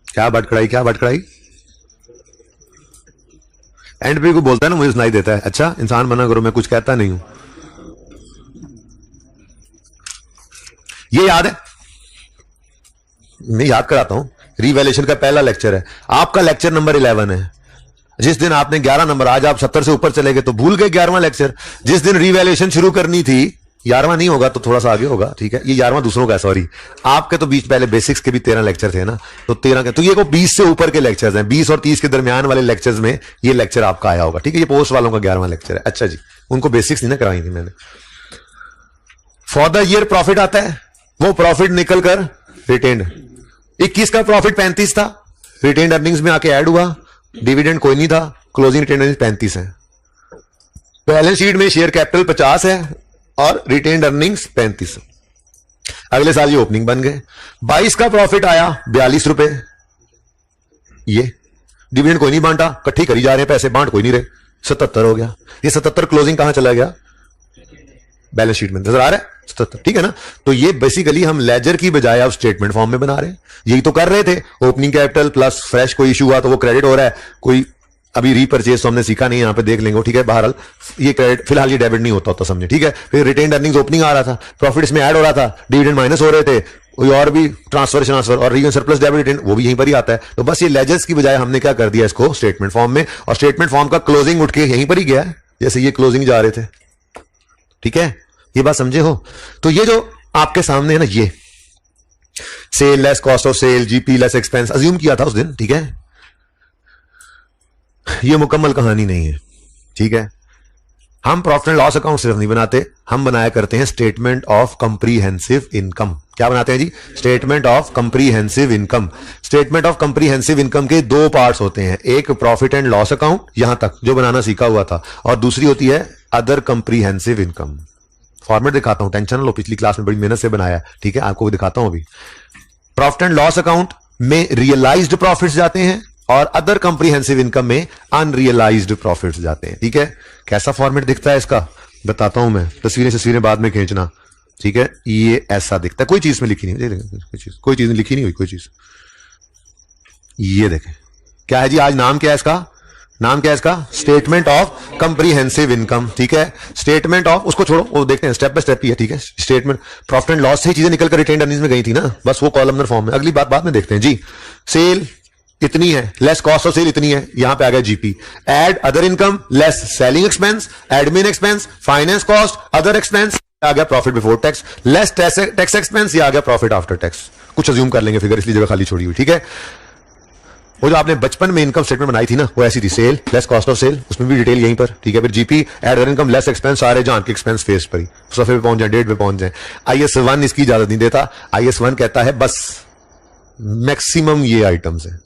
क्या भटकड़ाई एंड पे को बोलता है ना, मुझे सुनाई देता है। अच्छा, इंसान मना करो, मैं कुछ कहता नहीं हूं। ये याद है मैं याद कराता हूं, रीवैल्यूएशन का पहला लेक्चर है, आपका लेक्चर नंबर 11 है। जिस दिन आपने 11 नंबर, आज आप 70 से ऊपर चले गए तो भूल गए 11वां लेक्चर। जिस दिन रीवैल्यूएशन शुरू करनी थी, 11वां नहीं होगा तो थोड़ा सा आगे होगा, ठीक है, ये 11वां दूसरों का है, सॉरी। आपके तो बीच पहले बेसिक्स के भी 13 लेक्चर थे ना, तो 13 के, तो ये को 20 से ऊपर के लेक्चर्स हैं, 20 और 30 के दरमियान वाले लेक्चर्स में ये लेक्चर आपका आया होगा, ठीक है। ये पोस्ट वालों का 11वां लेक्चर है। अच्छा जी, उनको बेसिक्स नहीं ना कराई थी मैंने। फॉर द ईयर प्रॉफिट आता है, वो प्रॉफिट निकल कर रिटेन्ड, 21 का प्रॉफिट 35 था, रिटेन्ड अर्निंग्स में आके ऐड हुआ, डिविडेंड कोई नहीं था, क्लोजिंग रिटेन्ड अर्निंग्स 35 है। बैलेंस शीट में शेयर कैपिटल 50 है और रिटेन्ड अर्निंग्स 35 है। अगले साल ये ओपनिंग बन गए, 22 का प्रॉफिट आया 42 रुपए, ये डिविडेंड कोई नहीं बांटा, इकट्ठे करी जा रहे हैं पैसे, बांट कोई नहीं रहे, 77 हो गया। ये 77 क्लोजिंग कहां चला गया, बैलेंस शीट में नजर आ रहा है 77, ठीक है ना। तो ये बेसिकली हम लेजर की बजाय अब स्टेटमेंट फॉर्म में बना रहे हैं, यही तो कर रहे थे। ओपनिंग कैपिटल प्लस फ्रेश कोई इशू हुआ तो वो क्रेडिट हो रहा है, कोई अभी रीपरचेज तो हमने सीखा नहीं, यहां पे देख लेंगे, ठीक है। बहरहाल ये क्रेडिट, फिलहाल ये डेबिट नहीं होता समझे, ठीक है। फिर रिटेन्ड अर्निंग्स ओपनिंग आ रहा था, प्रॉफिट इसमें ऐड हो रहा था, डिविडेंड माइनस हो रहे थे, कोई और भी ट्रांसफर और रीजन सरप्लस डेबिट रिटेन वो भी यहीं पर ही आता है। तो बस ये लेजर्स की बजाय हमने क्या कर दिया इसको स्टेटमेंट फॉर्म में, और स्टेटमेंट फॉर्म का क्लोजिंग उठ के यहीं पर ही गया है, जैसे ये क्लोजिंग जा रहे थे, ठीक है। ये बात समझे हो। तो ये जो आपके सामने है ना, ये sale less cost of sale, GP less expense assume किया था उस दिन, ठीक है। ये मुकम्मल कहानी नहीं है, ठीक है। हम प्रॉफिट एंड लॉस अकाउंट सिर्फ नहीं बनाते, हम बनाया करते हैं स्टेटमेंट ऑफ कंप्रीहेंसिव इनकम। क्या बनाते हैं जी, statement of comprehensive income. Statement of comprehensive income के दो पार्ट्स होते हैं, एक प्रॉफिट एंड लॉस अकाउंट, यहां तक जो बनाना सीखा हुआ था, और दूसरी होती है अदर कंप्रीहेंसिव इनकम। फॉर्मेट दिखाता हूं, टेंशन लो, पिछली क्लास में बड़ी मेहनत से बनाया, ठीक है, आपको दिखाता हूं अभी। प्रॉफिट एंड लॉस अकाउंट में रियलाइज्ड प्रॉफिट्स जाते हैं और अदर कंप्रीहेंसिव इनकम में अनरियलाइज्ड प्रॉफिट्स जाते हैं, ठीक है। कैसा फॉर्मेट दिखता है इसका बताता हूं मैं, तस्वीरें बाद में खींचना, ठीक है। ये ऐसा दिखता है, कोई चीज में लिखी नहीं, कोई चीज लिखी नहीं हुई, कोई चीज। ये देखें क्या है जी, आज नाम क्या है इसका, नाम क्या है इसका, स्टेटमेंट ऑफ कंप्रीहेंसिव इनकम, ठीक है। स्टेटमेंट ऑफ, उसको छोड़ो, वो देखते हैं स्टेप बाय स्टेप ही है, ठीक है। स्टेटमेंट प्रॉफिट एंड लॉस से ही चीजें निकलकर रिटेन्ड अर्निंग्स में गई थी ना, बस वो कॉलमनर फॉर्म में, अगली बात बाद में देखते हैं जी। सेल इतनी है, लेस कॉस्ट ऑफ सेल इतनी है, यहां पे आ गया GP. Add other income less selling expense, admin expense, finance cost, other expense, आ गया profit before tax, less tax expense, ये आ गया प्रॉफिट आफ्टर टैक्स। कुछ अज्यूम कर लेंगे फिगर, इसलिए जगह खाली छोड़ी हुई, ठीक है। वो जो आपने बचपन में इनकम स्टेटमेंट बनाई थी ना, वो ऐसी थी, sale less cost of sale, उसमें भी डिटेल यहीं पर, ठीक है। फिर GP add other income less expense, सारे जान के एक्सपेंस फेस पर ही सफे पे पहुंच जाए, डेट पे पहुंच जाए। IS 1 इसकी इजाजत नहीं देता, IS 1 कहता है बस मैक्सिमम ये आइटम्स है,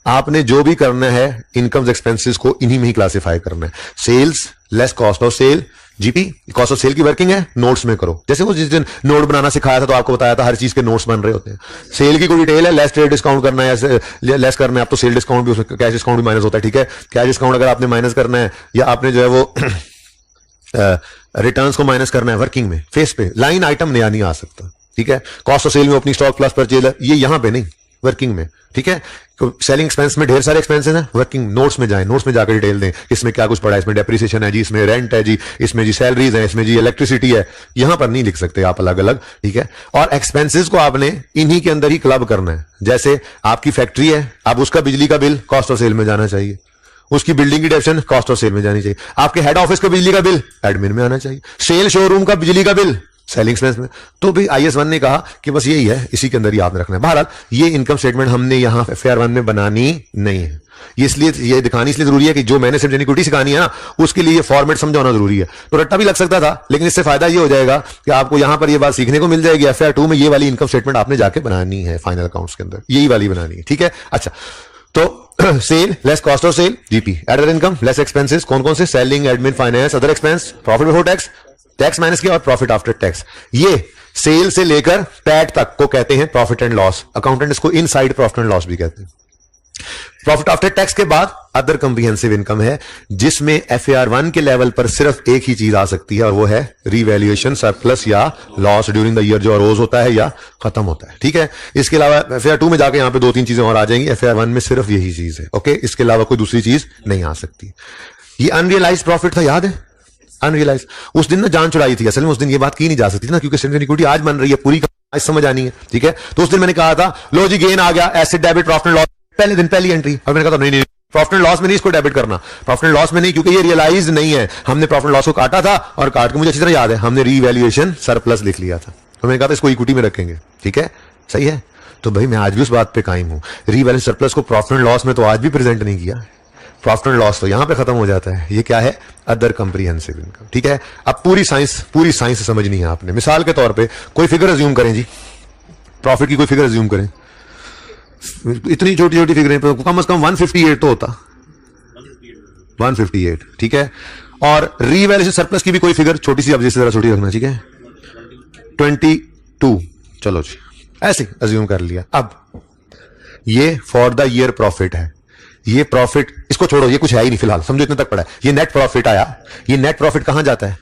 आपने जो भी करना है इनकम एक्सपेंसेस को इन्हीं में ही क्लासिफाई करना है। Sales less cost of sale, GP cost of sale की वर्किंग है, नोट्स में करो। जैसे वो जिस दिन नोट बनाना सिखाया था तो आपको बताया था हर चीज के नोट्स बन रहे होते हैं। सेल की कोई डिटेल है, लेस ट्रेड डिस्काउंट करना है, लेस करना है, आप तो सेल डिस्काउंट भी, उसमें कैश डिस्काउंट भी माइनस होता है, ठीक है। कैश डिस्काउंट अगर आपने माइनस करना है, या आपने जो है वो रिटर्न्स को माइनस करना है वर्किंग में, फेस पे लाइन आइटम नया नहीं आ सकता, ठीक है। कॉस्ट ऑफ सेल में ओपनिंग स्टॉक प्लस परचेज, ये यहां पे नहीं, वर्किंग में, ठीक है। सेलिंग एक्सपेंस में ढेर सारे एक्सपेंसेस हैं, वर्किंग नोट्स में जाएं, नोट्स में जाकर डिटेल दें, इसमें क्या कुछ पड़ा है, इसमें डेप्रिसिएशन है जी, इसमें रेंट है जी, इसमें जी सैलरीज है, इसमें जी इलेक्ट्रिसिटी है, यहां पर नहीं लिख सकते आप अलग अलग, ठीक है। और एक्सपेंसेस को आपने इन्हीं के अंदर ही क्लब करना है। जैसे आपकी फैक्ट्री है, अब उसका बिजली का बिल कॉस्ट ऑफ सेल में जाना चाहिए, उसकी बिल्डिंग की डेप्शन कॉस्ट ऑफ सेल में जानी चाहिए, आपके हेड ऑफिस का बिजली का बिल एडमिन में आना चाहिए, सेल शोरूम का बिजली का बिल सेलिंग एक्सपेंस में। तो भी IS 1 ने कहा कि बस यही है, इसी के अंदर ही आपने रखना है। बहरहाल ये इनकम स्टेटमेंट हमने यहां FAR 1 में बनानी नहीं है, इसलिए ये दिखानी इसलिए जरूरी है कि जो मैंने सिर्फ इक्विटी सिखानी है ना, उसके लिए ये फॉर्मेट समझाना जरूरी है। तो रट्टा भी लग सकता था, लेकिन इससे फायदा ये हो जाएगा कि आपको यहां पर ये बात सीखने को मिल जाएगी, FAR 2 में ये वाली इनकम स्टेटमेंट आपने जाके बनानी है, फाइनल अकाउंट्स के अंदर यही वाली बनानी है, ठीक है। अच्छा, तो sale less cost of sale, GP add other income less expenses, कौन कौन से, selling, admin, finance, other expense, profit before tax, tax minus किया, और प्रॉफिट आफ्टर टैक्स। ये सेल से लेकर पैट तक को कहते हैं प्रॉफिट एंड लॉस, अकाउंटेंट इसको इनसाइड प्रॉफिट एंड लॉस भी कहते हैं। प्रॉफिट आफ्टर टैक्स के बाद अदर कंप्रीहेंसिव इनकम है, जिसमें FAR 1 के लेवल पर सिर्फ एक ही चीज आ सकती है, और वो है रीवैल्यूएशन सरप्लस या लॉस ड्यूरिंग द ईयर, जो अरोज होता है या खत्म होता है, ठीक है। इसके अलावा FAR 2 में जाके यहां पे 2-3 चीजें और आ जाएंगी, FAR 1 में सिर्फ यही चीज है, ओके। इसके अलावा कोई दूसरी चीज नहीं आ सकती। ये अनरियलाइज्ड प्रॉफिट था, याद है, अनरियलाइज। उस दिन ना जान चुराई थी, असल में उस दिन ये बात की नहीं जा सकती ना, क्योंकि स्टैंडर्ड इक्विटी आज बन रही है, पूरी आज समझ आनी है, ठीक है। तो उस दिन मैंने कहा था लो जी गेन आ गया, asset debit profit and loss, पहले दिन पहली एंट्री। और मैंने कहा था नहीं प्रॉफिट एंड लॉस में नहीं इसको डेबिट करना, प्रॉफिट एंड लॉस में नहीं, क्योंकि ये रियलाइज नहीं है। हमने प्रॉफिट एंड लॉस को काटा था और काट के मुझे अच्छी तरह याद है हमने रीवैल्यूएशन सरप्लस लिख लिया था। तो मैंने कहा था इसको इक्विटी में रखेंगे, ठीक है, सही है। तो भाई मैं आज भी उस बात पे कायम हूं, रीवैल्यूएशन सरप्लस को प्रॉफिट एंड लॉस में तो आज भी प्रेजेंट नहीं किया। प्रॉफिट एंड लॉस तो यहां पे खत्म हो जाता है। ये क्या है? अदर कंप्रीहेंसिव इनकम, ठीक है। अब पूरी साइंस समझनी है आपने। मिसाल के तौर पे कोई फिगर अज्यूम करें जी, प्रॉफिट की कोई फिगर अज्यूम करें, इतनी छोटी छोटी फिगरें पर कम से कम 158 तो होता, 158, ठीक है। और रीवैल्यूएशन सरप्लस की भी कोई फिगर छोटी सी, अब जैसे जरा छोटी रखना, ठीक है, 22, चलो जी ऐसे अज्यूम कर लिया। अब ये फॉर द ईयर प्रॉफिट है, ये प्रॉफिट इसको छोड़ो, ये कुछ है ही नहीं फिलहाल, समझो इतने तक पड़ा है। ये नेट प्रॉफिट आया, ये नेट प्रॉफिट कहां जाता है?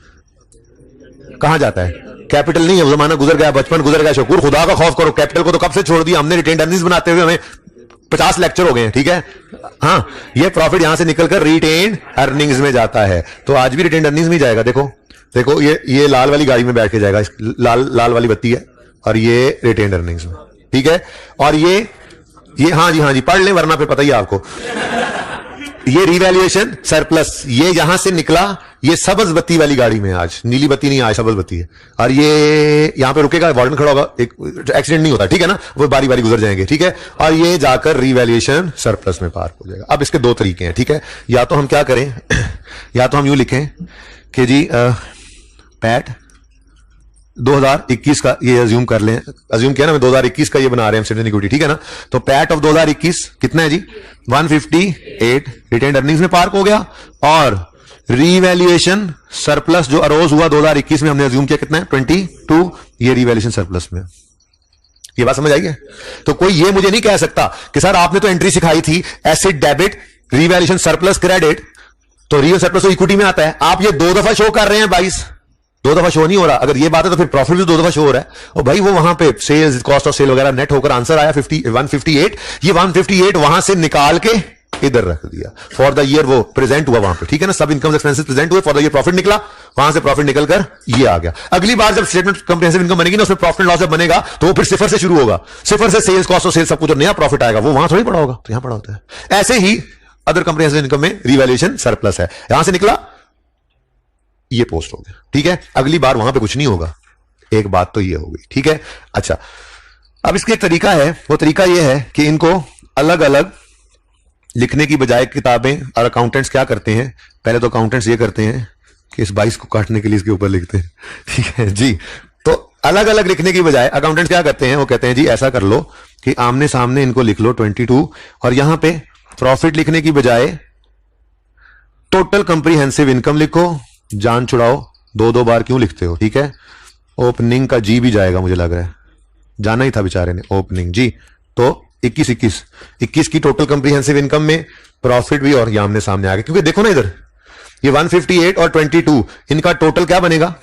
कहां जाता है? कैपिटल नहीं है, जमाना गुजर गया, बचपन गुजर गया, शुक्र खुदा का खौफ करो, कैपिटल को तो कब से छोड़ दिया हमने। रिटेन्ड अर्निंग्स बनाते हुए हमें 50 लेक्चर हो गए हैं, ठीक है। हाँ, ये प्रॉफिट यहां से निकलकर रिटेन्ड अर्निंग्स में जाता है, तो आज भी रिटेन्ड अर्निंग्स में जाएगा। देखो देखो, ये लाल वाली गाड़ी में बैठ के जाएगा, लाल वाली बत्ती है, और ये रिटेन्ड अर्निंग्स में, ठीक है। और ये हाँ जी पढ़ लें वरना फिर पता ही है आपको। ये रिवैल्यूएशन सरप्लस, ये यहां से निकला, ये सबज बत्ती वाली गाड़ी में, आज नीली बत्ती नहीं, आज सबज बत्ती है। और ये यहां पे रुकेगा, वार्डन खड़ा होगा, एक एक्सीडेंट नहीं होता, ठीक है ना, वो बारी बारी गुजर जाएंगे, ठीक है। और ये जाकर रिवैल्यूएशन सरप्लस में पार्क हो जाएगा। अब इसके दो तरीके हैं, ठीक है। या तो हम क्या करें, या तो हम यूं लिखें कि जी पैट 2021 का ये अज्यूम कर लें, अज्यूम किया ना मैं, 2021 का ये बना रहे हैं हम इक्विटी, ठीक है ना। तो पैट ऑफ 2021 कितना है जी? 158 रिटेन्ड अर्निंग्स में पार्क हो गया। और रीवैल्यूएशन सरप्लस जो अरोज हुआ 2021 में, हमने अज्यूम किया कितना है? 22, ये रीवैल्यूएशन सरप्लस में। ये बात समझ आई है? तो कोई ये मुझे नहीं कह सकता कि सर आपने तो एंट्री सिखाई थी asset debit revaluation surplus credit, तो रियल सरप्लस तो इक्विटी में आता है। आप ये 2 दफा शो कर रहे हैं 22, 2 दफा शो नहीं हो रहा। अगर ये बात है तो फिर प्रॉफिट भी 2 दफा शो हो रहा है। और भाई वो वहां पे सेल्स, कॉस्ट ऑफ सेल वगैरह नेट होकर आंसर आया 158। ये 158 वहां से निकाल के इधर रख दिया। फॉर द ईयर वो प्रेजेंट हुआ वहां पे, ठीक है ना, सब इनकम एक्सपेंसेस प्रेजेंट हुए, फॉर द ईयर प्रॉफिट निकला, वहां से प्रॉफिट निकलकर ये आ गया। अगली बार जब स्टेटमेंट कॉम्प्रिहेंसिव इनकम बनेगी ना, उसमें प्रॉफिट एंड लॉस जब बनेगा तो वो फिर सिफर से शुरू होगा, सिफर से सेल्स, कॉस्ट ऑफ सेल, सब कुछ, नया प्रॉफिट आएगा, वो वहां थोड़ी पड़ा होगा, तो यहां पड़ा होता है। ऐसे ही अदर कॉम्प्रिहेंसिव इनकम में रिवैल्यूएशन सरप्लस है, यहां से निकला, ये पोस्ट हो गया, ठीक है। अगली बार वहां पे कुछ नहीं होगा। एक बात तो ये हो गई, ठीक है। अच्छा, अब इसका एक तरीका है, वो तरीका ये है कि इनको अलग अलग लिखने की बजाय किताबें, और अकाउंटेंट्स क्या करते हैं, पहले तो अकाउंटेंट्स ये करते हैं कि इस 22 को काटने के लिए इसके ऊपर लिखते हैं, ठीक है जी। तो अलग अलग लिखने की बजाय अकाउंटेंट्स क्या करते हैं, वो कहते हैं जी ऐसा कर लो कि आमने सामने इनको लिख लो 22, और यहां पे प्रॉफिट लिखने की बजाय टोटल कंप्रीहेंसिव इनकम लिखो। जान छुड़ाओ, 2-2 बार क्यों लिखते हो, ठीक है। ओपनिंग का जी भी जाएगा, मुझे लग रहा है जाना ही था बेचारे ने, ओपनिंग जी। तो 21 की टोटल कंप्रीहेंसिव इनकम में प्रॉफिट भी और आमने सामने आ गया, क्योंकि देखो ना इधर ये 158 और 22 इनका टोटल क्या बनेगा।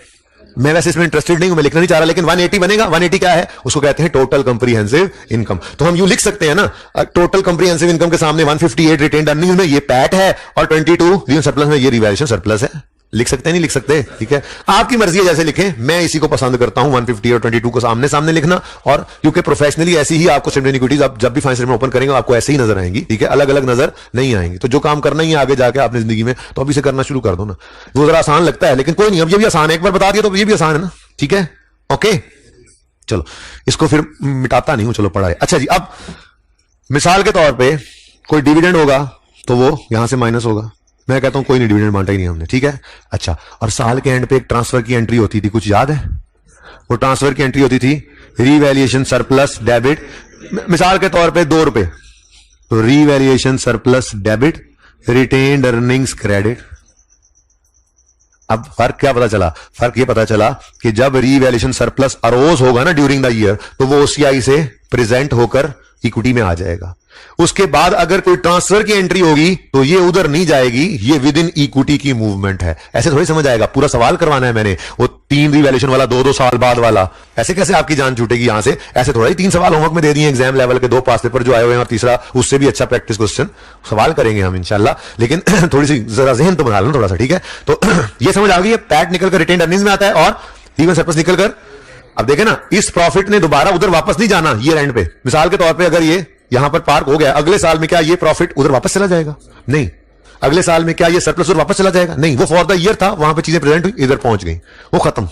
मैं वैसे इसमें इंटरेस्टेड नहीं हूं, मैं लिखना नहीं चाह रहा, लेकिन 180 बनेगा। 180 क्या है, उसको कहते हैं टोटल कंप्रीहेंसिव इनकम। तो हम यूं लिख सकते हैं ना, टोटल कंप्रीहेंसिव इनकम के सामने 158 रिटेन्ड अर्निंग्स में ये पैट है, और 22 रियल सरप्लस में ये रिवैल्यूएशन सरप्लस है। लिख सकते हैं, नहीं लिख सकते, ठीक है, आपकी मर्जी है जैसे लिखें। मैं इसी को पसंद करता हूं, 150 और 22 को सामने सामने लिखना। और क्योंकि प्रोफेशनली ऐसी ही आपको स्टेटमेंट इक्विटीज आप जब भी फाइनेंस स्टेटमेंट ओपन करेंगे आपको ऐसे ही नजर आएंगी, ठीक है, अलग अलग नजर नहीं आएंगी। तो जो काम करना ही है आगे जाके आपने जिंदगी में, तो अभी से करना शुरू कर दो ना। वो जरा आसान लगता है, लेकिन कोई नहीं, अब ये भी आसान है, एक बार बता दिया तो ये भी आसान है ना, ठीक है, ओके। चलो इसको फिर मिटाता नहीं हूं, चलो पढ़ा है। अच्छा जी, अब मिसाल के तौर पर कोई डिविडेंड होगा तो वो यहां से माइनस होगा। मैं कहता हूं कोई नहीं, डिविडेंड बांटा ही नहीं हमने, ठीक है। अच्छा, और साल के एंड पे एक ट्रांसफर की एंट्री होती थी, कुछ याद है? वो ट्रांसफर की एंट्री होती थी रीवैल्यूएशन सरप्लस डेबिट, मिसाल के तौर पे 2 रुपए, तो revaluation surplus debit retained earnings credit. अब फर्क क्या पता चला? फर्क ये पता चला कि जब रीवैल्यूएशन सरप्लस अरोज होगा ना ड्यूरिंग द ईयर, तो वो ओसीआई से प्रेजेंट होकर इक्विटी में आ जाएगा। उसके बाद अगर कोई ट्रांसफर की एंट्री होगी तो ये उधर नहीं जाएगी, ये विद इन इक्विटी की मूवमेंट है। ऐसे थोड़ी समझ आएगा, पूरा सवाल करवाना है मैंने, वो 3 रिवैल्यूएशन वाला 2-2 साल बाद वाला, ऐसे कैसे आपकी जान छूटेगी यहां से? ऐसे थोड़ा ही 3 सवाल होमवर्क में दे दिए एग्जाम लेवल के, 2 पास पेपर जो आए हुए हैं, और तीसरा उससे भी अच्छा प्रैक्टिस क्वेश्चन सवाल करेंगे हम इंशाल्लाह। लेकिन थोड़ी सी जरा जहन तो बना लो थोड़ा सा, ठीक है। तो ये समझ आ गई है, पैट निकलकर रिटेन्ड अर्निंग्स में आता है और रिवैल्यूएशन सरप्लस निकलकर अब देखे ना, इस प्रॉफिट ने दोबारा उधर वापस नहीं जाना ईयर एंड पे। मिसाल के तौर पे अगर ये यहां पर पार्क हो गया, अगले साल में क्या ये प्रॉफिट उधर वापस चला जाएगा? नहीं। अगले साल में क्या ये सरप्लस उधर वापस चला जाएगा? नहीं। वो फॉर द ईयर था, वहां पे चीजें प्रेजेंट हुई, इधर पहुंच गई, वो खत्म।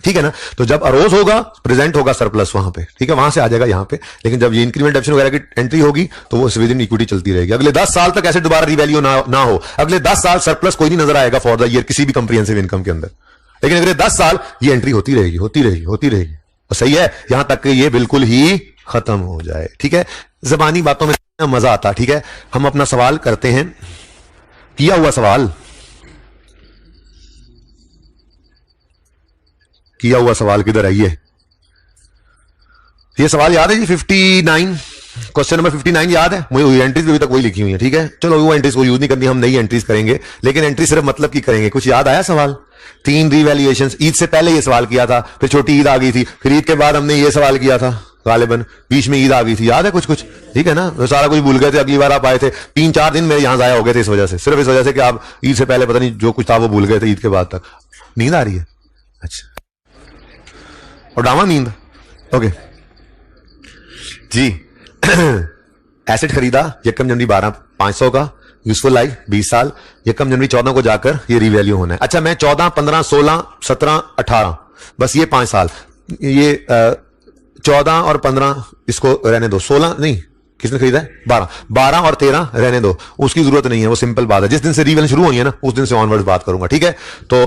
ठीक है ना? तो जब अरोज होगा, प्रेजेंट होगा सरप्लस वहां पे, ठीक है, वहां से आ जाएगा यहां पे। लेकिन जब ये इंक्रीमेंट ऑप्शन वगैरह की एंट्री होगी तो वो विद इन इक्विटी चलती रहेगी। अगले 10 साल तक ऐसे दोबारा रिवैल्यू ना हो, अगले 10 साल सरप्लस कोई नहीं नजर आएगा फॉर द ईयर किसी भी कंप्रिहेंसिव इनकम के अंदर। लेकिन अगले 10 साल ये एंट्री होती रहेगी, होती रहेगी, होती रहेगी। और सही है, यहां तक कि ये बिल्कुल ही खत्म हो जाए। ठीक है, जबानी बातों में मजा आता। ठीक है, हम अपना सवाल करते हैं, किया हुआ सवाल, किया हुआ सवाल किधर है? ये सवाल याद है जी? 59, क्वेश्चन नंबर 59 याद है? मुझे एंट्रीज अभी तक वही लिखी हुई है। ठीक है, चलो वो एंट्रीज को यूज नहीं करनी, हम नई एंट्रीज करेंगे, लेकिन एंट्री सिर्फ मतलब की करेंगे। कुछ याद आया सवाल? 3 रिवैल्यूएशंस, ईद से पहले ये सवाल किया था, फिर छोटी ईद आ गई थी, फिर ईद के बाद हमने ये सवाल किया था, गालिबन बीच में ईद आ गई थी। याद है कुछ कुछ? ठीक है ना, तो सारा कुछ भूल गए थे। अगली बार आप आए थे, 3-4 दिन मेरे यहां जाया हो गए थे इस वजह से, सिर्फ इस वजह से कि आप ईद से पहले पता नहीं जो कुछ था वो भूल गए थे ईद के बाद तक। नींद आ रही है? अच्छा, और डामा नींद। ओके जी। एसेट खरीदा यकम जनवरी 12,500 का, यूजफुल लाइफ 20 साल, यकम जनवरी 14 को जाकर ये रिवैल्यू होना है। अच्छा, मैं 14, 15, 16, 17, 18, बस ये 5 साल, ये 14 और 15 इसको रहने दो, 16 नहीं, किसने खरीदा है? 12 और 13 रहने दो, उसकी जरूरत नहीं है, वो सिंपल बात है। जिस दिन से रिवैल्यू शुरू होनी है ना, उस दिन से ऑनवर्ड बात करूंगा। ठीक है, तो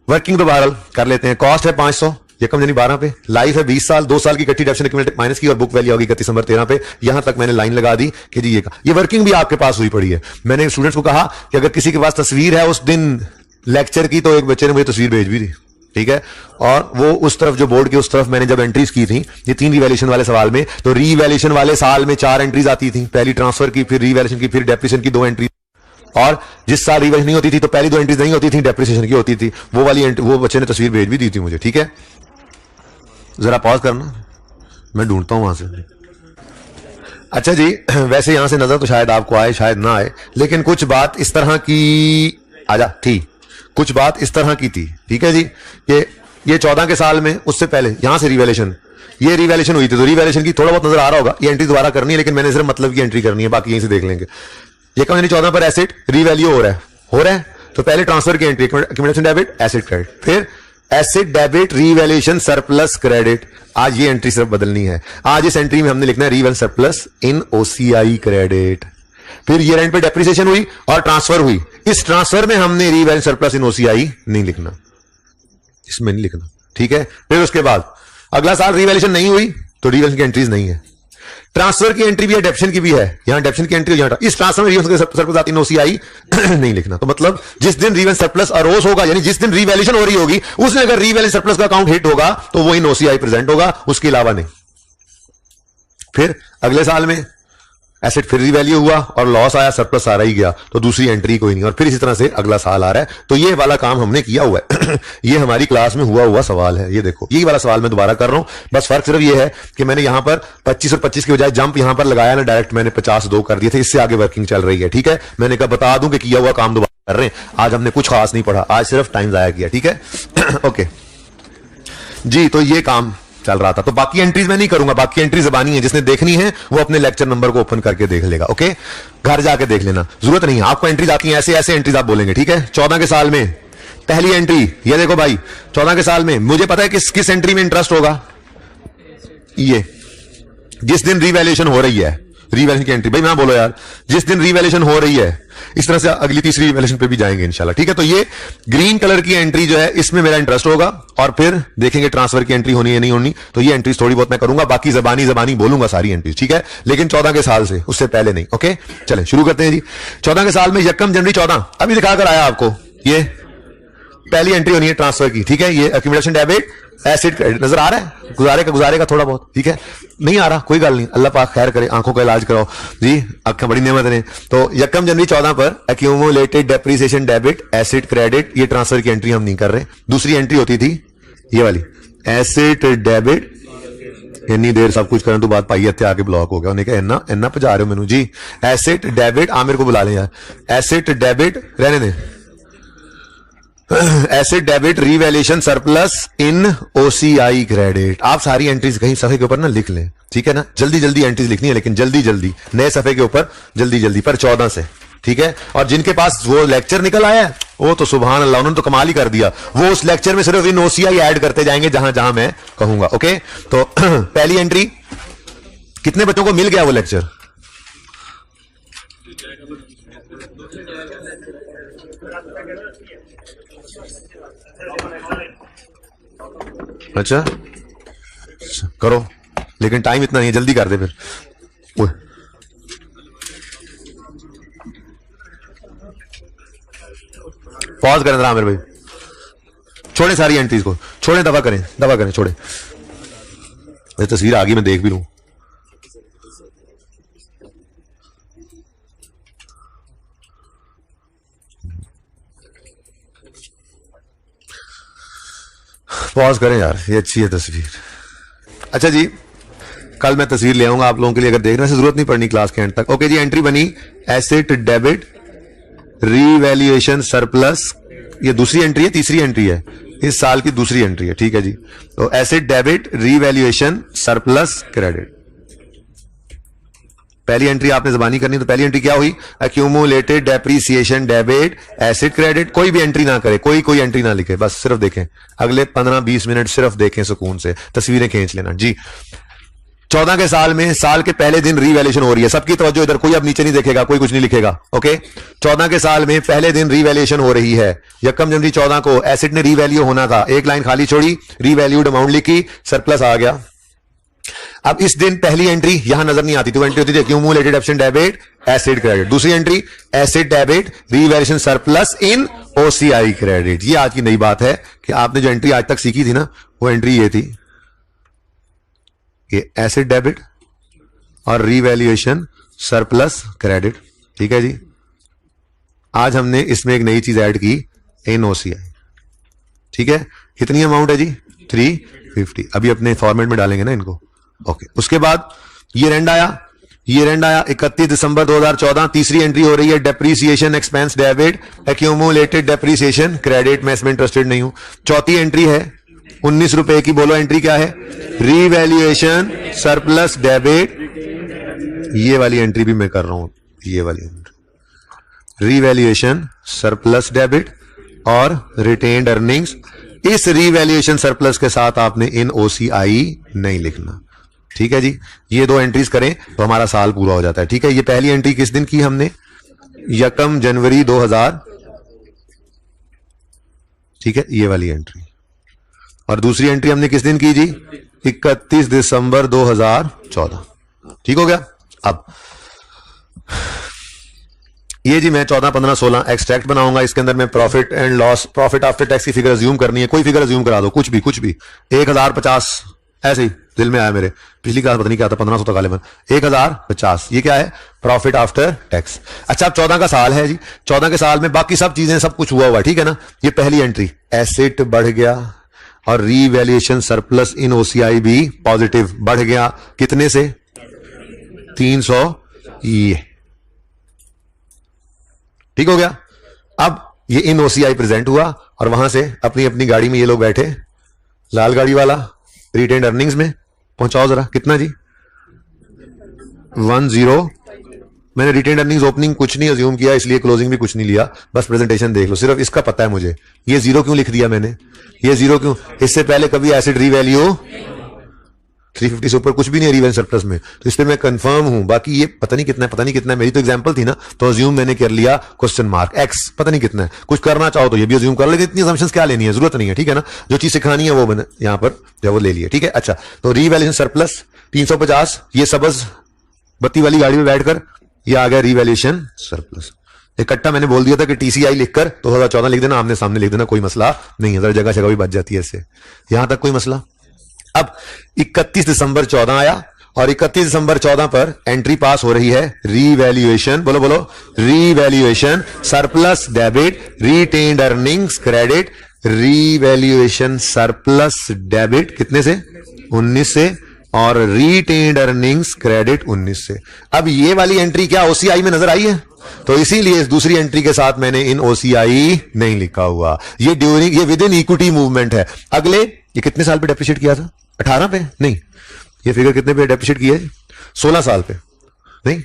वर्किंग तो बहरहाल कर लेते हैं। कॉस्ट है 500 यकम जनवरी 12 पे, लाइफ है 20 साल, 2 साल की इकट्ठी डेप्शन एक्यूमुलेटेड माइनस की, और बुक वैल्यू होगी 31 दिसंबर 13 पे। यहां तक मैंने लाइन लगा दी कि जी ये वर्किंग भी आपके पास हुई पड़ी है। मैंने स्टूडेंट्स को कहा कि अगर किसी के पास तस्वीर है उस दिन लेक्चर की, तो एक बच्चे ने मुझे तस्वीर भेज भी दी। ठीक है, और वो उस तरफ जो बोर्ड की उस तरफ मैंने जब एंट्रीज की थी ये 3 रिवैल्यूएशन वाले सवाल में, तो रिवैल्यूएशन वाले साल में 4 एंट्रीज आती थी, पहली ट्रांसफर की, फिर रिवैल्यूएशन की, फिर डेप्रिसिएशन की 2 एंट्री, और जिस साल रिवैल्यूएशन नहीं होती थी तो पहली 2 एंट्रीज नहीं होती थी, डेप्रिसिएशन की होती थी। वो वाली वो बच्चे ने तस्वीर भेज भी दी थी मुझे। ठीक है, जरा पॉज करना, मैं ढूंढता हूं वहां से। अच्छा जी, वैसे यहां से नजर तो शायद आपको आए शायद ना आए, लेकिन कुछ बात इस तरह की आजा थी, कुछ बात इस तरह की थी। ठीक है जी, ये 14 के साल में, उससे पहले यहां से रिवैल्यूएशन, ये रिवैल्यूएशन हुई थी, तो रिवैल्यूएशन की थोड़ा बहुत नजर आ रहा होगा। ये एंट्री दोबारा करनी है, लेकिन मैंने सिर्फ मतलब की एंट्री करनी है, बाकी यहीं से देख लेंगे। ये कम 14 पर एसेट रिवैल्यू हो रहा है, तो पहले ट्रांसफर की entry, accumulation debit, asset credit, फिर asset debit, revaluation surplus credit. आज ये एंट्री सिर्फ बदलनी है। आज इस एंट्री में हमने लिखना है revaluation surplus in OCI credit. फिर ईयर एंड पे डेप्रिसिएशन हुई और ट्रांसफर हुई, इस ट्रांसफर में हमने रिवैल्यूएशन सरप्लस इन ओसीआई नहीं लिखना, इसमें नहीं लिखना। ठीक है, फिर उसके बाद अगला साल रिवैल्यूएशन नहीं हुई तो रिवैल्यूएशन की एंट्रीज नहीं है। ट्रांसफर की एंट्री भी है, डेप्शन की भी है, यहां डेप्शन की एंट्री, इस ट्रांसफर में रिवैल्यूएशन सरप्लस आती ओसीआई नहीं लिखना। तो मतलब जिस दिन रिवैल्यूएशन सरप्लस अरोज होगा, यानी जिस दिन रिवैल्यूएशन हो रही होगी, उसमें अगर रिवैल्यूएशन सरप्लस का अकाउंट हिट होगा तो वो इन ओसीआई प्रेजेंट होगा, उसके अलावा नहीं। फिर अगले साल में एसेट फिर रिवैल्यू हुआ और लॉस आया, सरप्लस सारा ही गया, तो दूसरी एंट्री कोई नहीं, और फिर इसी तरह से अगला साल आ रहा है। तो ये वाला काम हमने किया हुआ है। ये हमारी क्लास में हुआ सवाल है, ये देखो, यही वाला सवाल मैं दोबारा कर रहा हूं। बस फर्क सिर्फ ये है कि मैंने यहां पर 25 और 25 की बजाय जंप यहां पर लगाया ना, डायरेक्ट मैंने 50-2 कर दिए थे, इससे आगे वर्किंग चल रही है। ठीक है, मैंने कहा बता दूं कि किया हुआ काम दोबारा कर रहे हैं। आज हमने कुछ खास नहीं पढ़ा, आज सिर्फ टाइम जाया किया। ठीक है ओके जी, तो ये काम चल रहा था। तो बाकी एंट्रीज मैं नहीं करूंगा, बाकी एंट्री जबानी है, जिसने देखनी है वो अपने लेक्चर नंबर को ओपन करके देख लेगा। ओके, घर जाके देख लेना, जरूरत नहीं है आपको एंट्रीज आती हैं, ऐसे ऐसे एंट्रीज आप बोलेंगे। ठीक है, 14 के साल में पहली एंट्री, ये देखो भाई, 14 के साल में मुझे पता है किस एंट्री में इंटरेस्ट होगा, ये जिस दिन रिवैल्यूएशन हो रही है, रिवैल्यूएशन की एंट्री। भाई मैं बोलो यार, जिस दिन रिवैल्यूएशन हो रही है, इस तरह से अगली तीसरी रिवैल्यूएशन पे भी जाएंगे इंशाल्लाह। ठीक है, तो ये ग्रीन कलर की एंट्री जो है, इसमें मेरा इंटरेस्ट होगा, और फिर देखेंगे ट्रांसफर की एंट्री होनी है नहीं होनी। तो ये एंट्रीज थोड़ी बहुत मैं करूंगा, बाकी जबानी बोलूंगा सारी एंट्रीज। ठीक है, लेकिन 14 के साल से, उससे पहले नहीं। ओके, चलें शुरू करते हैं जी। 14 के साल में यकम जनवरी 14 अभी दिखाकर आया आपको, ये पहली एंट्री होनी है ट्रांसफर की। ठीक है, ये एक्यूमुलेशन डेबिट, एसेट क्रेडिट नजर आ रहा है, गुजारेगा थोड़ा बहुत। ठीक है, नहीं आ रहा कोई गल नहीं, अल्लाह पाक खैर करे, आंखों का इलाज कराओ जी, आंखें बड़ी नेमत ने। तो यकम जनवरी 14 पर accumulated depreciation debit, asset credit, ये ट्रांसफर की एंट्री हम नहीं कर रहे। दूसरी एंट्री होती थी ये वाली, एसेट डेबिट, इतनी देर सब कुछ करने तो बाद पाई इतने आके ब्लॉक हो गया, उन्हें कहा इन्ना भजा रहे हो मैनू जी। एसेट डेबिट, आमिर को बुला लें यार, एसेट डेबिट रहने दें, asset debit revaluation surplus in OCI credit. आप सारी एंट्रीज कहीं सफे के ऊपर ना लिख लें, ठीक है ना, जल्दी जल्दी एंट्रीज लिखनी है, लेकिन जल्दी जल्दी नए सफे के ऊपर जल्दी जल्दी पर 14 से, ठीक है। और जिनके पास वो लेक्चर निकल आया है वो तो सुभान अल्लाह, उन्होंने तो कमाल ही कर दिया। वो उस लेक्चर में सिर्फ इन ओसीआई ऐड करते जाएंगे जहां जहां मैं कहूंगा। ओके, तो पहली एंट्री, कितने बच्चों को मिल गया वो लेक्चर? अच्छा करो, लेकिन टाइम इतना नहीं है, जल्दी कर दे फिर। पॉज करें आमिर भाई, छोड़े सारी एंट्रीज को, छोड़े, दबा करें, छोड़े। ये तस्वीर आ गई, मैं देख भी लूं। पॉज करें यार, ये अच्छी है तस्वीर। अच्छा जी, कल मैं तस्वीर ले आऊंगा आप लोगों के लिए, अगर देखने से जरूरत नहीं पड़नी क्लास के एंड तक। ओके जी, एंट्री बनी एसेट डेबिट रीवैल्यूएशन सरप्लस, ये दूसरी एंट्री है, तीसरी एंट्री है, इस साल की दूसरी एंट्री है, ठीक है जी। तो asset debit revaluation surplus credit, पहली एंट्री आपने जबानी करनी, तो पहली एंट्री क्या हुई? Accumulated depreciation debit asset credit. कोई भी एंट्री ना करे, कोई एंट्री ना लिखे, बस सिर्फ देखें, अगले 15-20 मिनट सिर्फ देखें सुकून से, तस्वीरें खींच लेना जी। 14 के साल में साल के पहले दिन रीवैल्यूएशन हो रही है, सबकी तवज्जो इधर, कोई अब नीचे नहीं देखेगा, कोई कुछ नहीं लिखेगा। ओके, 14 के साल में पहले दिन रीवैल्यूएशन हो रही है। यकम जनवरी 14 को एसिड ने रीवैल्यू होना था, एक लाइन खाली छोड़ी, रीवैल्यूड अमाउंट लिखी, सरप्लस आ गया। अब इस दिन पहली एंट्री यहां नजर नहीं आती, तो एंट्री होती थी accumulated absent debit asset credit. दूसरी entry asset debit revaluation surplus in OCI credit. ये आज की नई बात है कि आपने जो एंट्री आज तक सीखी थी ना, वो एंट्री ये थी, ये एसिड डेबिट और रीवैल्यूएशन सरप्लस क्रेडिट, ठीक है जी। आज हमने इसमें एक नई चीज ऐड की, इन ओसीआई, ठीक है। कितनी अमाउंट है जी? 350। अभी अपने फॉर्मेट में डालेंगे ना इनको। ओके, उसके बाद ये रेंड आया 31 दिसंबर 2014, तीसरी एंट्री हो रही है depreciation expense debit accumulated depreciation credit, मैं इसमें इंटरेस्टेड नहीं हूं। चौथी एंट्री है 19 रुपए की, बोलो एंट्री क्या है? रीवैल्यूएशन सरप्लस डेबिट, ये वाली एंट्री भी मैं कर रहा हूं, ये वाली एंट्री रीवैल्यूएशन सरप्लस डेबिट और रिटेन्ड अर्निंग्स। इस रीवैल्यूएशन सरप्लस के साथ आपने इन ओसीआई नहीं लिखना, ठीक है जी। ये दो एंट्रीज करें तो हमारा साल पूरा हो जाता है, ठीक है। ये पहली एंट्री किस दिन की हमने? यकम जनवरी 2000, ठीक है, ये वाली एंट्री। और दूसरी एंट्री हमने किस दिन की जी? 31 दिसंबर 2014, ठीक हो गया। अब ये जी मैं 14, 15, 16 एक्सट्रैक्ट बनाऊंगा, इसके अंदर मैं profit and loss, profit after tax की फिगर अज्यूम करनी है, कोई फिगर अज्यूम करा दो, कुछ भी 1050, ऐसे ही दिल में आया मेरे, पिछली क्लास पता नहीं क्या था, 1500 तक गालिबन 1050, ये क्या है? Profit after tax. अच्छा, अब 14 का साल है जी, 14 के साल में बाकी सब चीजें सब कुछ हुआ, ठीक है ना। ये पहली एंट्री, एसेट बढ़ गया और रीवैल्यूएशन सरप्लस इन ओसीआई भी पॉजिटिव बढ़ गया, कितने से? 300, ये ठीक हो गया। अब ये इन ओसीआई प्रेजेंट हुआ और वहां से अपनी अपनी गाड़ी में ये लोग बैठे, लाल गाड़ी वाला रिटेन्ड अर्निंग्स में पहुंचाओ जरा, कितना जी? 10। मैंने रिटेन्ड अर्निंग्स ओपनिंग कुछ नहीं अज्यूम किया, इसलिए क्लोजिंग भी कुछ नहीं लिया, बस प्रेजेंटेशन देख लो, सिर्फ इसका पता है मुझे। ये 0 क्यों लिख दिया मैंने? ये 0 क्यों? इससे पहले कभी एसिड रीवैल्यू 350 से ऊपर कुछ भी नहीं है रीवैल्यू सरप्लस में, तो इस पे मैं कंफर्म हूं। बाकी ये पता नहीं कितना है, मेरी तो एग्जांपल थी ना, तो अज्यूम मैंने कर लिया क्वेश्चन मार्क x, पता नहीं कितना है। कुछ करना चाहो तो ये भी अज्यूम कर, लेकिन इतनी असम्पशंस क्या लेनी है, जरूरत नहीं है, ठीक है ना। जो चीज सिखानी है वो मैंने यहां पर जब वो ले लिया, ठीक है। अच्छा, तो रीवैल्यूएशन सरप्लस 350, ये सबज बत्ती वाली गाड़ी में बैठकर ये आ गया रीवैल्यूएशन सरप्लस। इकट्ठा मैंने बोल दिया था कि टीसीआई लिखकर 2014 लिख देना, आमने सामने लिख देना, कोई मसला नहीं है, जगह जगह भी बच जाती है इससे, यहां तक कोई मसला। अब 31 दिसंबर 14 आया और 31 दिसंबर 14 पर एंट्री पास हो रही है रीवैल्यूएशन, बोलो revaluation surplus debit retained earnings credit, revaluation surplus debit कितने से? 19 से, और रिटेन्ड अर्निंग्स क्रेडिट 19 से। अब ये वाली एंट्री क्या ओसीआई में नजर आई है? तो इसीलिए इस दूसरी एंट्री के साथ मैंने इन ओसीआई नहीं लिखा हुआ। ये ड्यूरिंग, ये विद इन इक्विटी मूवमेंट है। अगले ये कितने साल पे डेप्रिशिएट किया था? 18 पे नहीं, ये फिगर कितने पे डेप्रिशिएट किया है? 16 साल पे नहीं,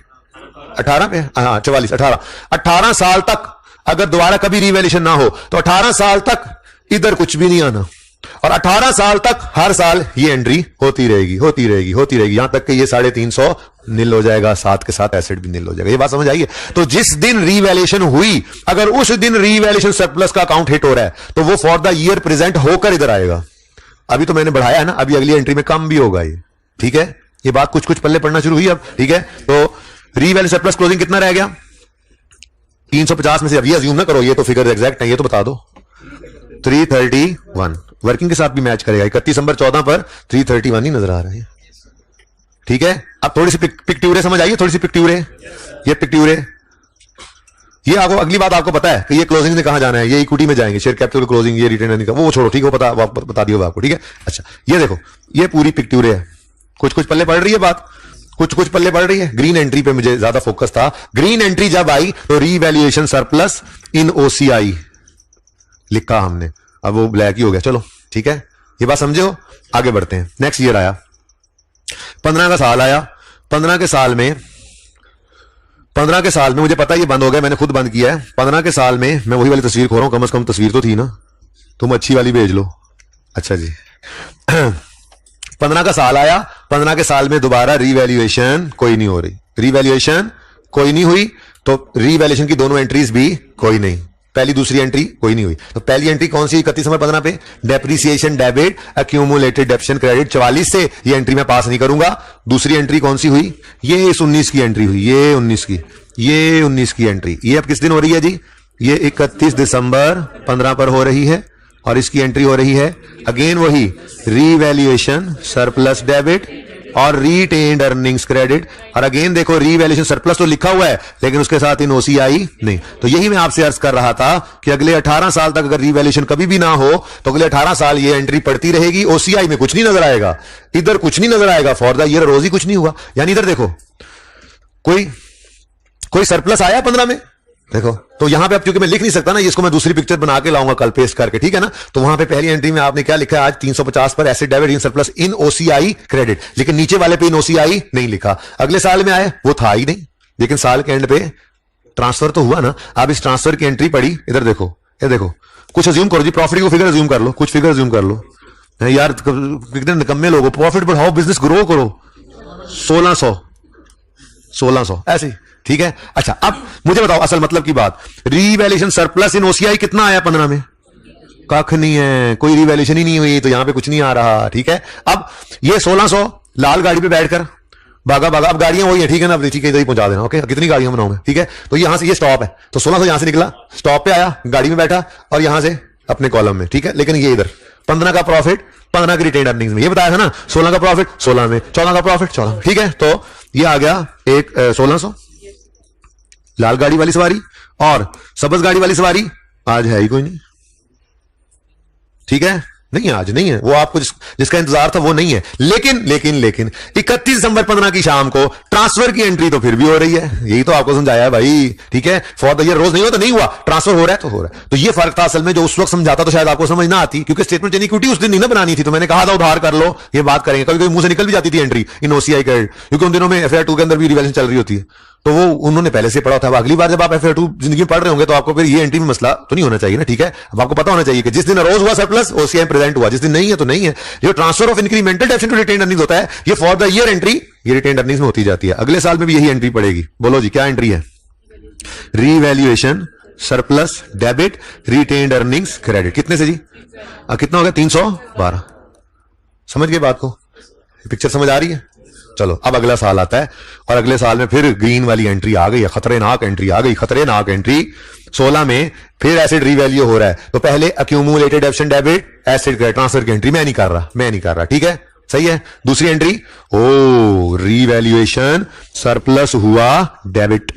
18 पे, हाँ 44, 18 साल तक अगर दोबारा कभी रिवैल्यूएशन ना हो तो 18 साल तक इधर कुछ भी नहीं आना, और 18 साल तक हर साल ये एंट्री होती रहेगी, होती रहेगी, होती रहेगी, यहां तक कि ये 350 नील हो जाएगा, साथ के साथ एसेट भी नील हो जाएगा। ये बात समझ आइए। तो जिस दिन रिवैल्यूएशन हुई, अगर उस दिन रिवैल्यूएशन सरप्लस का अकाउंट हिट हो रहा है तो वो फॉर द ईयर प्रेजेंट होकर इधर आएगा। अभी तो मैंने बढ़ाया है ना, अभी अगली एंट्री में कम भी होगा ये, ठीक है। ये बात कुछ कुछ पल्ले पड़ना शुरू हुई अब, ठीक है। तो रिवैल्यू सरप्लस क्लोजिंग कितना रह गया? 350 में से, अब ये अज्यूम ना करो, ये तो फिगर एग्जैक्ट है, ये तो बता दो। 331 वर्किंग के साथ भी मैच करेगा। 31 दिसंबर 14 पर 331 ही नजर आ रहा है, ठीक है। अब थोड़ी सी पिक्ट्यूरे समझ आइए, थोड़ी सी पिक्ट्यूरे, ये पिक्ट्यूरे, ये आपको अगली बात आपको पता है कि ये क्लोजिंग में कहां जाना है, ये इक्विटी में जाएंगे, शेयर कैपिटल क्लोजिंग, ये रिटर्न अर्निंग का वो छोड़ो, ठीक है, वो बता दिया आपको, ठीक है। अच्छा ये देखो, ये पूरी पिक्ट्यूरे है, कुछ कुछ पल्ले पड़ रही है बात, कुछ कुछ पल्ले पड़ रही है। ग्रीन एंट्री पे मुझे ज्यादा फोकस था। ग्रीन एंट्री जब आई तो रीवैल्यूएशन सरप्लस इन ओसीआई लिखा हमने, अब वो ब्लैक ही हो गया, चलो ठीक है। ये बात समझे हो, आगे बढ़ते हैं। नेक्स्ट ईयर आया, 15 का साल आया। 15 के साल में मुझे पता है ये बंद हो गया, मैंने खुद बंद किया है। 15 के साल में मैं वही वाली तस्वीर खो रहा हूं, कम से कम तस्वीर तो थी ना, तुम अच्छी वाली भेज लो। अच्छा जी 15 का साल आया। 15 के साल में दोबारा रीवैल्यूएशन कोई नहीं हो रही, रीवैल्यूएशन कोई नहीं हुई, तो रीवैल्यूएशन की दोनों एंट्रीज भी कोई नहीं, पहली दूसरी एंट्री कोई नहीं हुई। तो पहली एंट्री कौन सी? 31 दिसंबर 15 पे डेप्रिसिएशन डेबिट एक्यूमुलेटेड डेप्शन क्रेडिट 44 से, ये एंट्री मैं पास नहीं करूंगा। दूसरी एंट्री कौन सी हुई? ये इस 19 की एंट्री हुई, ये 19 की, ये 19 की एंट्री। ये अब किस दिन हो रही है जी? ये 31 दिसंबर 15 पर हो रही है, और इसकी एंट्री हो रही है अगेन वही रीवैल्यूएशन सरप्लस डेबिट और रीटेन्ड अर्निंग्स क्रेडिट। और अगेन देखो रीवैल्यूएशन सरप्लस तो लिखा हुआ है लेकिन उसके साथ इन ओसीआई नहीं। तो यही मैं आपसे अर्ज कर रहा था कि अगले 18 साल तक अगर रीवैल्यूएशन कभी भी ना हो तो अगले 18 साल ये एंट्री पड़ती रहेगी। ओसीआई में कुछ नहीं नजर आएगा, इधर कुछ नहीं नजर आएगा, फॉर द ईयर रोज ही कुछ नहीं हुआ। यानी इधर देखो कोई सरप्लस आया 15 में, देखो। तो यहां पे अब क्योंकि मैं लिख नहीं सकता ना, इसको मैं दूसरी पिक्चर बना के लाऊंगा कल पेस्ट करके, ठीक है ना। तो वहां पे पहली एंट्री में आपने क्या लिखा है आज? 350 पर asset debit in surplus in OCI credit, लेकिन नीचे वाले पे इन ओसीआई नहीं लिखा। अगले साल में आए वो था ही नहीं, लेकिन साल के एंड पे ट्रांसफर तो हुआ ना। अब इस ट्रांसफर की एंट्री पड़ी, इधर देखो, ये देखो, कुछ अज्यूम करो जी, प्रॉफिट को फिगर अज्यूम कर लो, कुछ फिगर अज्यूम कर लो यार, कितने निकम्मे लोग हो। प्रॉफिट बढ़ाओ, बिजनेस ग्रो करो, 1600 ऐसे, ठीक है। अच्छा अब मुझे बताओ असल मतलब की बात, रीवैल्यूएशन सरप्लस इन ओसीआई कितना आया 15 में? कख नहीं है, कोई रीवैल्यूएशन ही नहीं हुई, तो यहां पे कुछ नहीं आ रहा, ठीक है। अब ये 1600 लाल गाड़ी पे बैठकर भागा, अब गाड़ियां वही है, ठीक है ना, ठीक है, इधर ही पहुंचा देना, ओके। कितनी गाड़ियां बनाऊं मैं, ठीक है। तो यहां से ये स्टॉप है, तो 1600 यहां से निकला, स्टॉप पे आया, गाड़ी में बैठा और यहां से अपने कॉलम में, ठीक है। लेकिन ये इधर 15 का प्रॉफिट 15 की रिटेन अर्निंग्स में, ये बताया था ना। 16 का प्रॉफिट 16 में, 14 का प्रॉफिट 14 में, ठीक है। तो ये आ गया एक 1600 लाल गाड़ी वाली सवारी, और सब्ज गाड़ी वाली सवारी आज है ही कोई नहीं, ठीक है। नहीं आज नहीं है, वो आपको जिसका इंतजार था वो नहीं है। लेकिन 31 दिसंबर 15 की शाम को ट्रांसफर की एंट्री तो फिर भी हो रही है, यही तो आपको समझाया है भाई, ठीक है। फॉर द ईयर रोज नहीं हो तो नहीं हुआ, ट्रांसफर हो रहा है तो हो रहा है। तो ये फर्क था असल में, जो उस वक्त समझाता तो शायद आपको समझ ना आती, क्योंकि स्टेटमेंट इक्विटी उस दिन नहीं ना बनानी थी। तो मैंने कहा था उधार कर लो, ये बात करेंगे। कभी कभी मुंह से निकल भी जाती थी एंट्री इन ओसीआई क्रेडिट, क्योंकि उन दिनों में FIR 2 के अंदर भी रिवैल्यूएशन चल रही होती है, तो वो उन्होंने पहले से पढ़ा था। अब अगली बार जब आप FIR 2 जिंदगी में पढ़ रहे होंगे तो आपको फिर ये एंट्री में मसला तो नहीं होना चाहिए ना, ठीक है। अब आपको पता होना चाहिए कि जिस दिन रोज हुआ सरप्लस ओसीआई प्रेजेंट हुआ, जिस दिन नहीं है तो नहीं है। जो transfer of incremental depreciation to retained earnings होता है, ये फॉर द ईयर एंट्री ये रिटेन्ड अर्निंग्स में होती जाती है। अगले साल में भी यही एंट्री पड़ेगी। बोलो जी क्या एंट्री है? Revaluation surplus debit retained earnings credit. कितने से जी? कितना हो गया? 312। समझ गए बात को? पिक्चर समझ आ रही है? चलो अब अगला साल आता है और अगले साल में फिर ग्रीन वाली एंट्री आ गई है, खतरनाक एंट्री आ गई, खतरनाक एंट्री। 16 में फिर एसिड रीवैल्यू हो रहा है, तो पहले अक्यूमुलेटेड डेप्शन डेबिट एसिड ट्रांसफर की एंट्री मैं नहीं कर रहा, ठीक है, सही है। दूसरी एंट्री, ओ रीवैल्यूएशन सरप्लस हुआ डेबिट,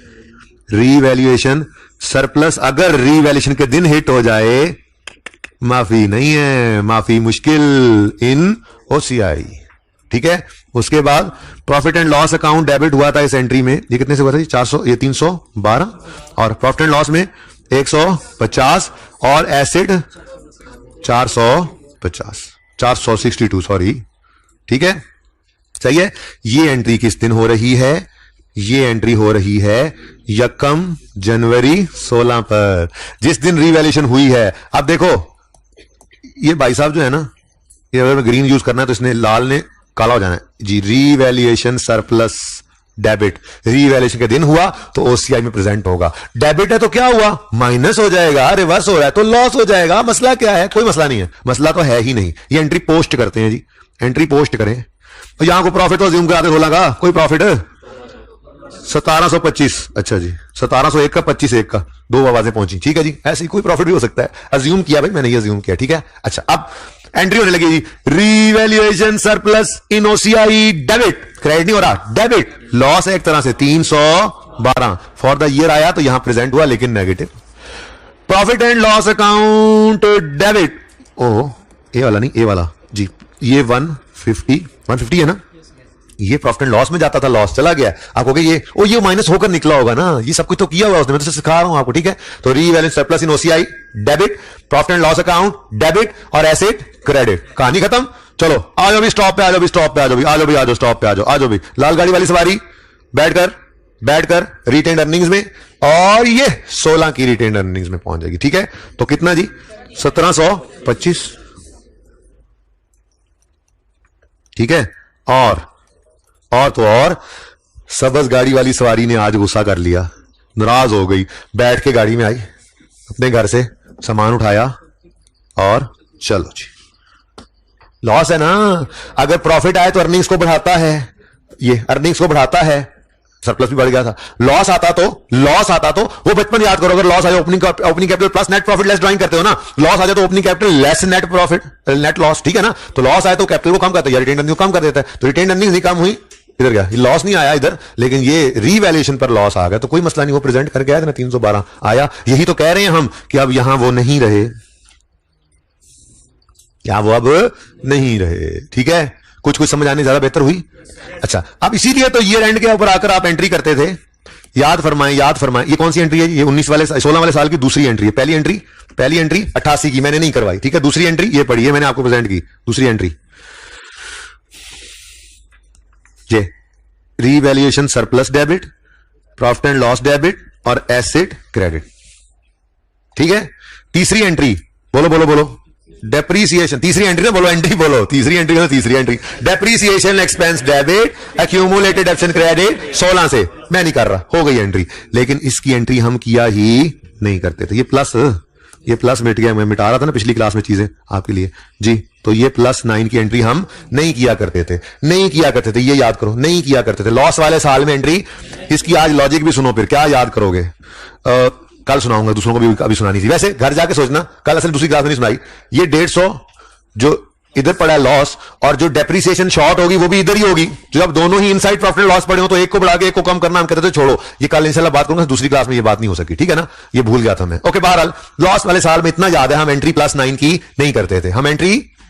रीवैल्यूएशन सरप्लस अगर रीवैल्यूएशन के दिन हिट हो जाए माफी नहीं है, माफी मुश्किल इन ओसीआई, ठीक है। उसके बाद profit and loss account debit हुआ था इस एंट्री में, ये कितने से हुआ था जी? 400, ये 312, और प्रॉफिट एंड लॉस में 150, और एसेट 450, 462, सॉरी, ठीक है, सही है। ये एंट्री किस दिन हो रही है? ये एंट्री हो रही है यकम जनवरी 16 पर, जिस दिन रीवैल्यूएशन हुई है। अब देखो ये भाई साहब जो है ना, ये अगर ग्रीन यूज करना है तो इसने लाल ने काला हो जाना है जी। रीवैल्यूएशन सरप्लस डेबिट रीवैल्यूएशन के दिन हुआ तो ओसीआई में प्रेजेंट होगा। डेबिट है तो क्या हुआ? माइनस हो जाएगा, रिवर्स हो रहा है तो लॉस हो जाएगा। मसला क्या है? कोई मसला नहीं है, मसला तो है ही नहीं। ये एंट्री पोस्ट करते हैं जी, एंट्री पोस्ट करें। तो यहां को प्रॉफिट तो ज्यूम कराते 16 का, कोई प्रॉफिट है 1725, अच्छा जी 1701 का 25 का, दो आवाजें पहुंची, ठीक है जी। ऐसी कोई प्रॉफिट भी हो सकता है, अज्यूम किया भाई, मैंने ये अज्यूम किया, ठीक है। अच्छा अब एंट्री होने लगी जी, revaluation surplus in OCI debit, credit नहीं हो रहा, डेबिट, लॉस है एक तरह से 312 फॉर द ईयर आया तो यहां प्रेजेंट हुआ लेकिन negative. Profit and loss account debit, O A वाला नहीं, ए वाला जी, ये 150 है ना, ये प्रॉफिट एंड लॉस में जाता था, लॉस चला गया। आप कहोगे ये माइनस होकर निकला होगा ना, ये सब कुछ तो किया हुआ उसने, मैं तो सिखा रहा हूं आपको, ठीक है। तो revaluation surplus in OCI debit, profit and loss account debit, और एसेट क्रेडिट, कहानी खत्म। चलो आ जाओ भी स्टॉप पे, आ जाओ भी स्टॉप पे, आ जाओ भी, आ जाओ भी, आ जाओ स्टॉप पे, आ जाओ, आ जाओ भी लाल गाड़ी वाली सवारी, बैठकर रिटेन्ड अर्निंग्स में, और ये 16 की रिटेन्ड अर्निंग्स में पहुंच जाएगी, ठीक है। तो कितना जी? 1725, ठीक है। और तो और सबस गाड़ी वाली सवारी ने आज गुस्सा कर लिया, नाराज हो गई, बैठ के गाड़ी में आई, अपने घर से सामान उठाया और चलो जी। लॉस है ना, अगर प्रॉफिट आए तो अर्निंग्स को बढ़ाता है, ये अर्निंग्स को बढ़ाता है, सरप्लस भी बढ़ गया था। लॉस आता तो वो बचपन याद करो, अगर लॉस आ जाए opening capital plus net profit less drawing करते हो ना, लॉस आ जाए तो opening capital less net profit, net loss, ठीक है ना। तो लॉस आए तो कैपिटल को कम करता है, रिटेन अर्निंग को कम कर देता है, तो रिटेन अर्निंग नहीं कम हुई, इधर गया, लॉस नहीं आया इधर, लेकिन ये रीवैल्यूएशन पर लॉस आ गया, तो कोई मसला नहीं, वो प्रेजेंट करके आया था ना, 312 आया। यही तो कह रहे हैं हम कि अब यहां वो नहीं रहे, क्या वो अब नहीं रहे, ठीक है। कुछ समझ आने ज्यादा बेहतर हुई। अच्छा अब इसीलिए तो ईयर एंड के ऊपर आकर आप एंट्री करते थे। याद फरमाएं, ये कौन सी एंट्री है? ये 16 वाले साल की दूसरी एंट्री है। पहली एंट्री 88 की मैंने नहीं करवाई, ठीक है। दूसरी एंट्री ये पढ़ी है, मैंने आपको प्रेजेंट की दूसरी एंट्री, ये revaluation surplus debit, profit and loss debit, और एसेट क्रेडिट, ठीक है। तीसरी एंट्री बोलो डेप्रीसिएशन, तीसरी एंट्री ना बोलो, एंट्री बोलो, तीसरी entry depreciation expense debit, accumulated option credit 16 से मैं नहीं कर रहा, हो गई एंट्री। लेकिन इसकी एंट्री हम किया ही नहीं करते थे। ये प्लस मिट गया, मैं मिटा रहा था ना पिछली क्लास में चीजें आपके लिए जी। तो ये +9 की एंट्री हम नहीं किया करते थे, ये याद करो, नहीं किया करते थे। लॉस वाले साल में एंट्री, इसकी आज लॉजिक भी सुनो, फिर क्या याद करोगे, कल सुनाऊंगा, दूसरों को भी अभी सुनानी थी। वैसे घर जाके सोचना, कल असल दूसरी क्लास में नहीं सुनाई। ये 150 जो इधर पड़ा है लॉस, और जो डेप्रीसिएशन शॉर्ट होगी वो भी इधर ही होगी। जो जब दोनों ही इनसाइड प्रॉफिट लॉस पड़े हो तो एक को बढ़ा के एक को कम करना, हम कहते थे छोड़ो, ये कल इंशाल्लाह बात करूंगा, दूसरी क्लास में ये बात नहीं हो सकी, ठीक है ना, ये भूल गया था मैं। ओके, बहरहाल लॉस वाले साल में इतना याद है, हम एंट्री +9 की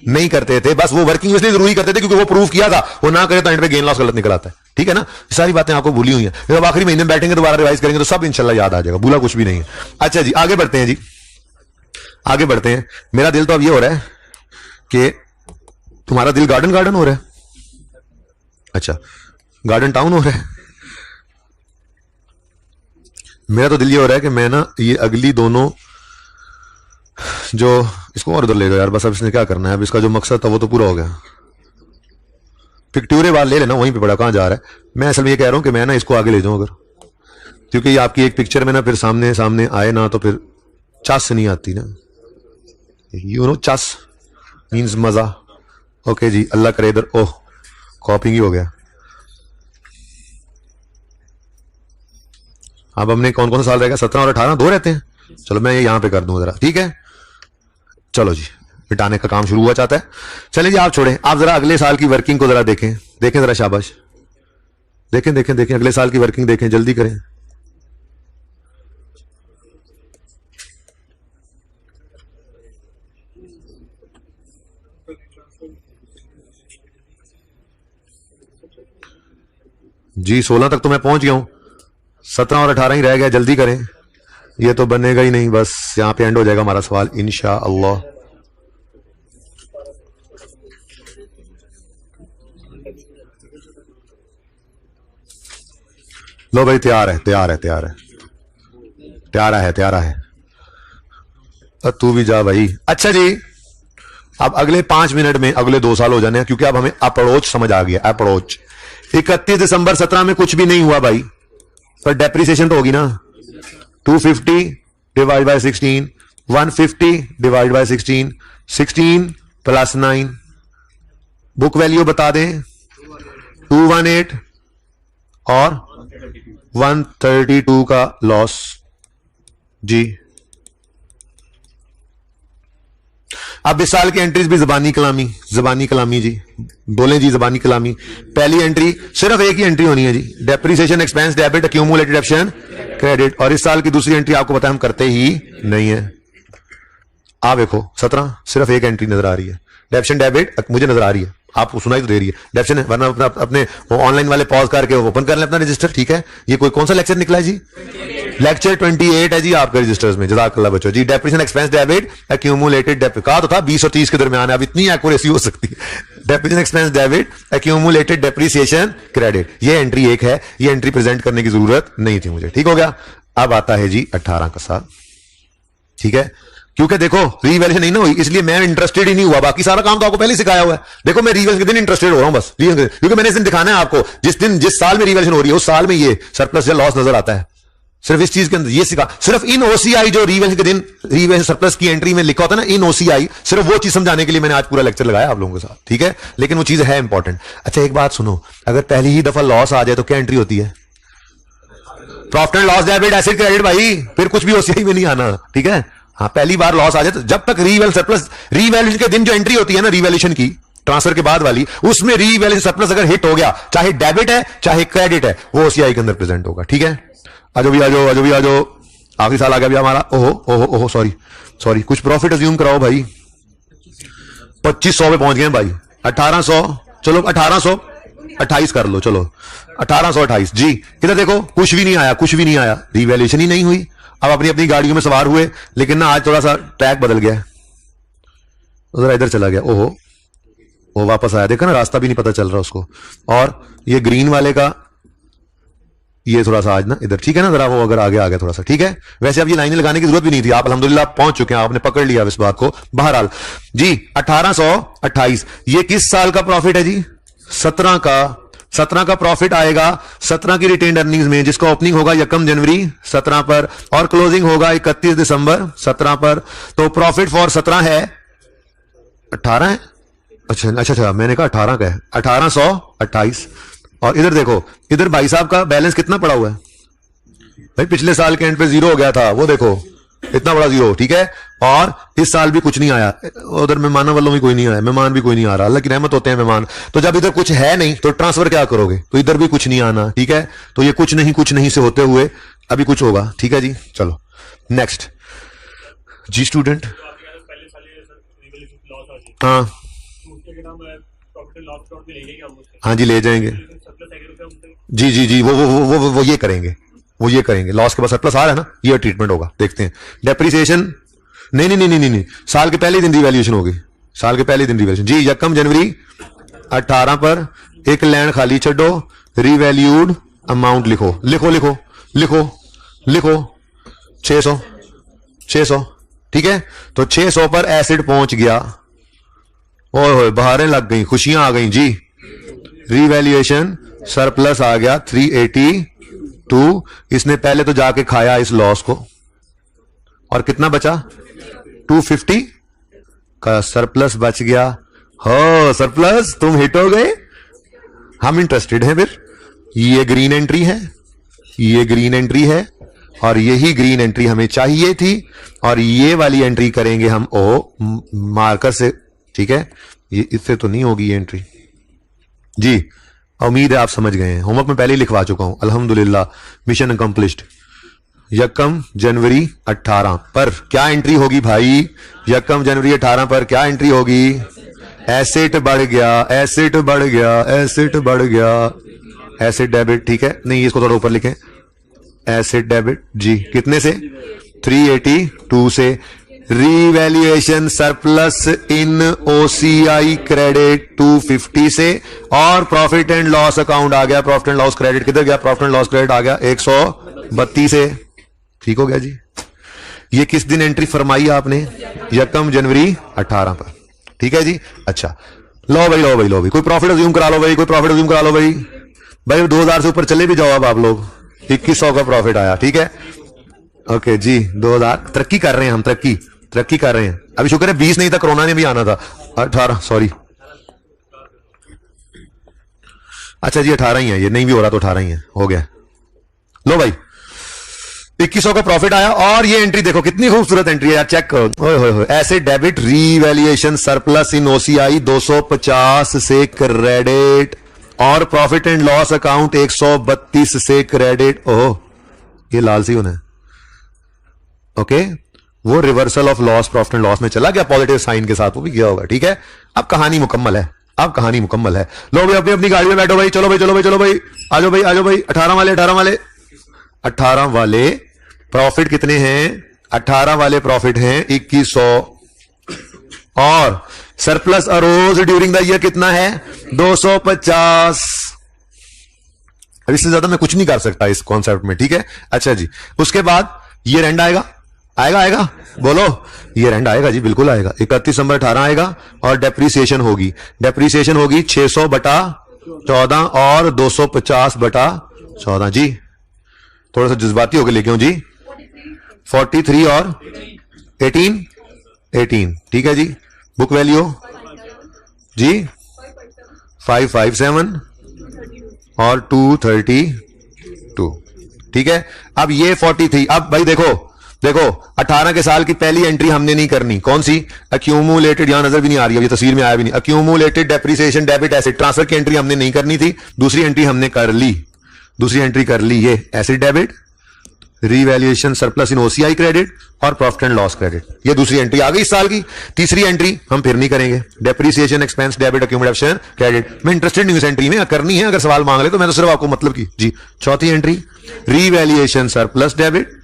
नहीं करते थे, बस वो वर्किंग इसलिए जरूरी करते थे क्योंकि वो प्रूव किया था, वो ना करे तो एंड पे गेन लॉस गलत निकल आता है, ठीक है ना। सारी बातें आपको भूली हुई हैं, जब आखिरी महीने में बैठेंगे दोबारा रिवाइज करेंगे तो सब इंशाल्लाह याद आ जाएगा, भूला कुछ भी नहीं है। अच्छा जी आगे बढ़ते हैं। मेरा दिल तो अब ये हो रहा है कि तुम्हारा दिल गार्डन हो रहा है, अच्छा गार्डन टाउन हो रहा है। मेरा तो दिल ये हो रहा है कि मैं ना ये अगली दोनों जो, इसको और उधर ले जाओ यार, बस अब इसने क्या करना है, अब इसका जो मकसद था वो तो पूरा हो गया। पिक्टूरे बाल ले लेना, वहीं पे पड़ा, कहां जा रहा है। मैं असल में ये कह रहा हूं कि मैं ना इसको आगे ले जाऊं अगर, क्योंकि ये आपकी एक पिक्चर में ना फिर सामने आए ना तो फिर चस नहीं आती ना, चस मीन्स मजा। ओके जी, अल्लाह करे इधर, ओह कॉपिंग ही हो गया। अब हमने कौन सा साल रहेगा, 17 और 18 दो रहते हैं। चलो मैं ये यहां पे कर दूं जरा, ठीक है। चलो जी, मिटाने का काम शुरू हुआ चाहता है। चलें जी, आप छोड़ें, आप जरा अगले साल की वर्किंग को जरा देखें जरा, शाबाश, देखें अगले साल की वर्किंग देखें, जल्दी करें। जी 16 तक तो मैं पहुंच गया हूं, 17 और 18 ही रह गया, जल्दी करें, ये तो बनेगा ही नहीं, बस यहां पे एंड हो जाएगा हमारा सवाल इंशाअल्लाह। लो भाई तैयार है, तैयार है, तैयार है, तैयार है, तैयार है, तू भी जा भाई। अच्छा जी, अब अगले 5 मिनट में अगले 2 साल हो जाने हैं, क्योंकि अब हमें अप्रोच समझ आ गया। अप्रोच 31 दिसंबर 17 में कुछ भी नहीं हुआ भाई, पर डेप्रिसिएशन तो होगी ना। 250 divide by 16, 150 divide by 16, 16 plus 9, book value बता दें, 218 और 132 का लॉस जी। अब इस साल की एंट्रीज भी जबानी कलामी, जबानी कलामी जी, बोलें जी जबानी कलामी। पहली एंट्री सिर्फ एक ही एंट्री होनी है जी, depreciation expense debit accumulated option credit, और इस साल की दूसरी एंट्री आपको पता है हम करते ही नहीं है। आप देखो 17 सिर्फ एक एंट्री नजर आ रही है, डेप्शन डेबिट मुझे नजर आ रही है, आप सुनाई तो दे रही है डेप्शन है, वरना अपने ऑनलाइन वाले पॉज करके ओपन कर लें अपना रजिस्टर, ठीक है। ये कोई कौन सा लेक्चर निकला है जी? लेक्चर 28 है जी आपके रजिस्टर्स में, जज़ाकल्लाह बच्चों जी। Depreciation expense debit accumulated debit, कहा तो था 20 और 30 के दरमियान है, अब इतनी एक्यूरेसी हो सकती है। Depreciation expense debit accumulated depreciation credit, ये एंट्री एक है, ये एंट्री प्रेजेंट करने की जरूरत नहीं थी मुझे, ठीक हो गया। अब आता है जी 18 का साल, ठीक है, क्योंकि देखो रीवैल्यूएशन नहीं ना हुई, इसलिए मैं इंटरेस्टेड ही नहीं हुआ, बाकी सारा काम तो आपको पहले ही सिखाया हुआ है। देखो मैं रीवैल्यूएशन के दिन इंटरेस्टेड हो रहा हूं बस, क्योंकि मैंने इस दिन दिखाना है आपको, जिस साल में रीवैल्यूएशन हो रही है उस साल में ये सरप्लस या लॉस नजर आता है, सिर्फ इस चीज के अंदर ये सिखा, सिर्फ इन ओसीआई जो रीवैल्यूएशन के दिन रीवैल्यूएशन सरप्लस की एंट्री में लिखा होता है ना, इन ओसीआई, सिर्फ वो चीज समझाने के लिए मैंने आज पूरा लेक्चर लगाया आप लोगों के साथ, ठीक है, लेकिन वो चीज है इंपॉर्टेंट। अच्छा एक बात सुनो, अगर पहली ही दफा लॉस आ जाए तो क्या एंट्री होती है? Profit and loss debit asset credit भाई, फिर कुछ भी ओसीआई में नहीं आना, ठीक है। हाँ पहली बार लॉस आ जाए तो जब तक रीवैल्यूएशन के दिन जो एंट्री होती है ना रीवैल्यूएशन की, ट्रांसफर के बाद वाली, उसमें रीवैल्यूएशन सरप्लस अगर हिट हो गया, चाहे डेबिट है चाहे क्रेडिट है, वो ओसीआई के अंदर प्रेजेंट होगा, ठीक है। आजो भी आजो, आजो भी आजो, आखिरी साल आ गया भी हमारा। ओहो ओहो ओहो, सॉरी सॉरी, कुछ प्रॉफिट अज्यूम कराओ भाई। 2500 पे पहुंच गए भाई, 1800, चलो 1828 कर लो, चलो 1828 जी। इधर देखो कुछ भी नहीं आया, कुछ भी नहीं आया, रीवैल्यूएशन ही नहीं हुई। अब अपनी अपनी गाड़ियों में सवार हुए, लेकिन ना आज थोड़ा सा ट्रैक बदल गया, जरा इधर चला गया, ओहो वो वापस आया, देखा ना रास्ता भी नहीं पता चल रहा उसको। और ये ग्रीन वाले का ये थोड़ा सा आज ना इधर, ठीक है ना, जरा वो अगर आगे आ गया थोड़ा सा, ठीक है। वैसे अब ये लाइनें लगाने की जरूरत भी नहीं थी, आप अल्हम्दुलिल्लाह पहुंच चुके हैं, आपने पकड़ लिया इस बात को। बहरहाल जी 1828 ये किस साल का प्रॉफिट है जी? 17 का। 17 का प्रॉफिट आएगा 17 की रिटेन्ड अर्निंग्स में, जिसका ओपनिंग होगा 1 जनवरी 17 पर और क्लोजिंग होगा 31 दिसंबर 17 पर। तो प्रॉफिट फॉर 17 है 18 है, अच्छा अच्छा अच्छा, मैंने कहा 18 का है, 1828। और इधर देखो, इधर भाई साहब का बैलेंस कितना पड़ा हुआ है भाई, पिछले साल के एंड पे 0 हो गया था, वो देखो इतना बड़ा 0, ठीक है। और इस साल भी कुछ नहीं आया, उधर मेहमानों वालों भी कोई नहीं आया, मेहमान भी कोई नहीं आ रहा, अल्लाह की रहमत होते हैं मेहमान। तो जब इधर कुछ है नहीं तो ट्रांसफर क्या करोगे, तो इधर भी कुछ नहीं आना, ठीक है। तो ये कुछ नहीं से होते हुए अभी कुछ होगा, ठीक है जी। चलो नेक्स्ट जी स्टूडेंट। हाँ हाँ जी ले जाएंगे जी जी जी, वो ये करेंगे, वो ये करेंगे, लॉस के बाद सरप्लस आ रहा है ना, ये ट्रीटमेंट होगा, देखते हैं। डेप्रिसिएशन नहीं नहीं नहीं नहीं नहीं, साल के पहले दिन रिवैल्यूएशन होगी, साल के पहले दिन रिवैल्यूएशन जी। 1 जनवरी 18 पर एक लैंड खाली छो, रिवैल्यूड अमाउंट लिखो लिखो लिखो लिखो लिखो 600, ठीक है। तो 600 पर एसिड पहुंच गया, ओए बहारें लग गई, खुशियां आ गई जी। रिवैल्यूएशन सरप्लस आ गया 382, इसने पहले तो जाके खाया इस लॉस को, और कितना बचा 250 का सरप्लस बच गया। हो सरप्लस, तुम हिट हो गए, हम इंटरेस्टेड हैं फिर। ये ग्रीन एंट्री है, ये ग्रीन एंट्री है, और यही ग्रीन एंट्री हमें चाहिए थी, और ये वाली एंट्री करेंगे हम ओ मार्कर से, ठीक है। ये इससे तो नहीं होगी ये एंट्री जी, उम्मीद है आप समझ गए हैं, होमवर्क में पहले ही लिखवा चुका हूं, अल्हम्दुलिल्लाह मिशन अकम्प्लिश्ड। 1 जनवरी 18 पर क्या एंट्री होगी भाई? 1 जनवरी 18 पर क्या एंट्री होगी? एसेट बढ़ गया, एसेट बढ़ गया, एसेट बढ़ गया, एसिड डेबिट, ठीक है, नहीं इसको थोड़ा ऊपर लिखें, एसिड डेबिट जी, कितने से 382 से, revaluation surplus in OCI credit 250 से, और प्रॉफिट एंड लॉस अकाउंट आ गया, प्रॉफिट एंड लॉस क्रेडिट किधर गया, प्रॉफिट एंड लॉस क्रेडिट आ गया 132 से, ठीक हो गया जी। ये किस दिन एंट्री फरमाई आपने, 1 जनवरी 18 पर, ठीक है जी। अच्छा लो भाई, लो भाई, लो भाई, कोई प्रॉफिट अज्यूम करा लो भाई, कोई प्रॉफिट अज्यूम करा लो भाई, भाई 2000 से ऊपर चले भी जाओ अब आप लोग, 2100 का प्रॉफिट आया, ठीक है, ओके जी, 2000, तरक्की कर रहे हैं हम, तरक्की कर रहे हैं, अभी शुक्र है 20 नहीं था, कोरोना ने भी आना था, 18 सॉरी, अच्छा जी 18 ही है, ये नहीं भी हो रहा तो 18 ही है, हो गया, लो भाई 2100 का प्रॉफिट आया, और ये एंट्री देखो कितनी खूबसूरत एंट्री है यार, चेक करो, ओए होए होए, ऐसे debit revaluation surplus in OCI 250 से क्रेडिट, और प्रॉफिट एंड लॉस अकाउंट 132 से क्रेडिट, ओह ये लाल सी होना है, ओके, वो reversal of loss profit and loss में चला गया पॉजिटिव साइन के साथ, वो भी गया होगा, ठीक है। अब कहानी मुकम्मल है, अब कहानी मुकम्मल है, लो भाई अपनी गाड़ी में बैठो भाई, चलो भाई, चलो भाई, चलो भाई, आ जाओ भाई, आ जाओ भाई, 18 वाले प्रॉफिट कितने हैं, 18 वाले प्रॉफिट हैं 2100, और surplus arose during the year कितना है 250। अब इससे ज्यादा मैं कुछ नहीं कर सकता इस कॉन्सेप्ट में, ठीक है। अच्छा जी, उसके बाद ये रेंड आएगा, आएगा बोलो, ये रेंड आएगा जी, बिल्कुल आएगा, 31 दिसंबर 18 आएगा, और डेप्रीसिएशन होगी 600 बटा 14 और 250 बटा 14 जी, थोड़ा सा जज्बाती होकर लेके हूं जी, 43 और 18, ठीक है जी। बुक वैल्यू जी 557 और 232, ठीक है। अब ये 43, अब भाई देखो 18 के साल की पहली एंट्री हमने नहीं करनी, कौन सी, अक्यूमुलेटेड, यहां नजर भी नहीं आ रही है, ये तस्वीर में आया भी नहीं, accumulated depreciation debit acid transfer की एंट्री हमने नहीं करनी थी, दूसरी एंट्री हमने कर ली, ये acid debit, revaluation surplus in OCI credit और प्रॉफिट एंड लॉस क्रेडिट, ये दूसरी एंट्री आ गई इस साल की। तीसरी एंट्री हम फिर नहीं करेंगे, depreciation expense debit accumulation credit, मैं इंटरेस्टेड नहीं इस एंट्री में, करनी है अगर सवाल मांग ले तो मैं तो सिर्फ आपको मतलब की जी। चौथी एंट्री रीवैल्यूएशन सरप्लस डेबिट,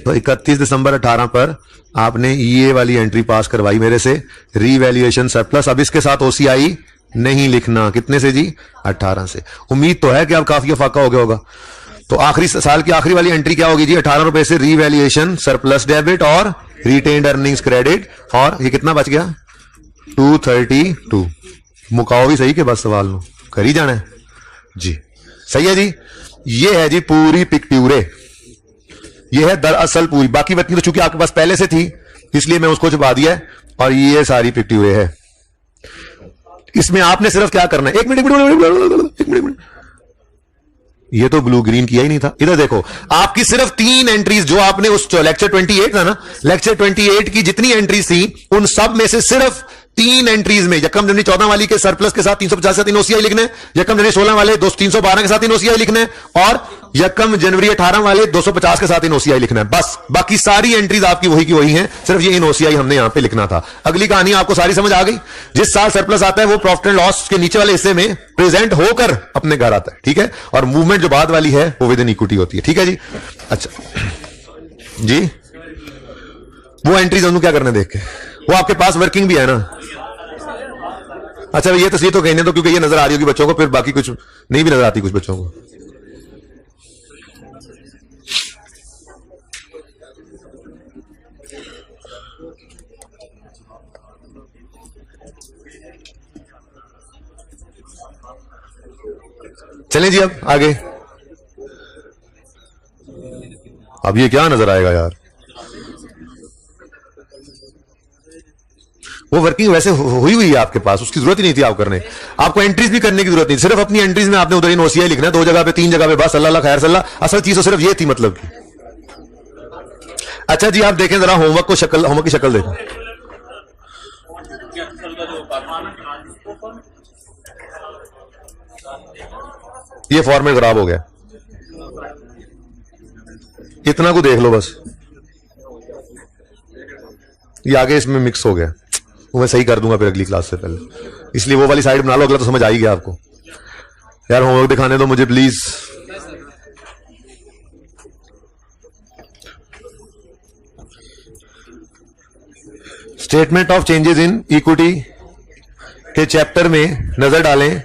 तो 31 दिसंबर 18 पर आपने ये वाली एंट्री पास करवाई मेरे से, रीवैल्यूएशन सरप्लस, अब इसके साथ ओसीआई नहीं लिखना, कितने से जी 18 से। उम्मीद तो है कि आप काफी अफाका हो गया होगा, तो आखिरी साल की आखिरी वाली एंट्री क्या होगी जी, 18 रुपए से रीवैल्यूएशन सरप्लस डेबिट और रिटेन्ड अर्निंग्स क्रेडिट, और ये कितना बच गया 232। मुकाओ भी सही के बस सवाल नो कर ही जाना है जी, सही है जी। ये है जी पूरी पिक्ट्यूरे, ये है दरअसल पूरी, बाकी बत्ती तो चूंकि आपके पास पहले से थी इसलिए मैं उसको छुपा दिया है, और ये सारी पिक्ट्यूरे है। इसमें आपने सिर्फ क्या करना है, एक मिनट, ये तो ब्लू ग्रीन किया ही नहीं था, इधर देखो, आपकी सिर्फ 3 एंट्रीज जो आपने उस लेक्चर 28 था ना, लेक्चर 28 की जितनी एंट्रीज थी उन सब में से सिर्फ 3 एंट्रीज में यकम जनवरी 14 वाली के सरप्लस के साथ 350 के साथ ओसीआई लिखना है, यकम जनवरी 16 वाले 312 के साथ ओसीआई लिखना है, और यकम जनवरी 18 वाले 250 के साथ ओसीआई लिखना है, बस। बाकी सारी एंट्रीज आपकी वही की वही हैं, सिर्फ ये इन ओसीआई हमने यहां पे लिखना था। अगली कहानी आपको सारी समझ आ गई, जिस साल सरप्लस आता है वो प्रॉफिट एंड लॉस के नीचे वाले हिस्से में प्रेजेंट होकर अपने घर आता है, ठीक है, और मूवमेंट जो बाद वाली है वो विद इन इक्विटी होती है, ठीक है जी। अच्छा जी, वो एंट्रीज हम क्या करने देख के, वो आपके पास वर्किंग भी है ना। अच्छा ये तस्वीर तो कहने दो, क्योंकि ये नजर आ रही होगी बच्चों को, फिर बाकी कुछ नहीं भी नजर आती कुछ बच्चों को। चलें जी अब आगे, अब ये क्या नजर आएगा यार, वो वर्किंग वैसे हुई है आपके पास, उसकी जरूरत ही नहीं थी आप करने, आपको एंट्रीज भी करने की जरूरत नहीं, सिर्फ अपनी एंट्रीज में आपने उधर इन ओसीआई लिखना है, 2 जगह पे 3 जगह पे, बस अल्लाह खैर सल्लाह, असल चीज तो सिर्फ ये थी मतलब की। अच्छा जी आप देखें जरा होमवर्क को, शक्ल होमवर्क की शक्ल देखें, ये फॉर्मेट खराब हो गया, इतना को देख लो बस, ये आगे इसमें मिक्स हो गया, वो मैं सही कर दूंगा फिर अगली क्लास से पहले, इसलिए वो वाली साइड बना लो, अगला तो समझ आ ही गया आपको। यार होमवर्क दिखाने दो मुझे please. Statement of changes in equity के चैप्टर में नजर डालें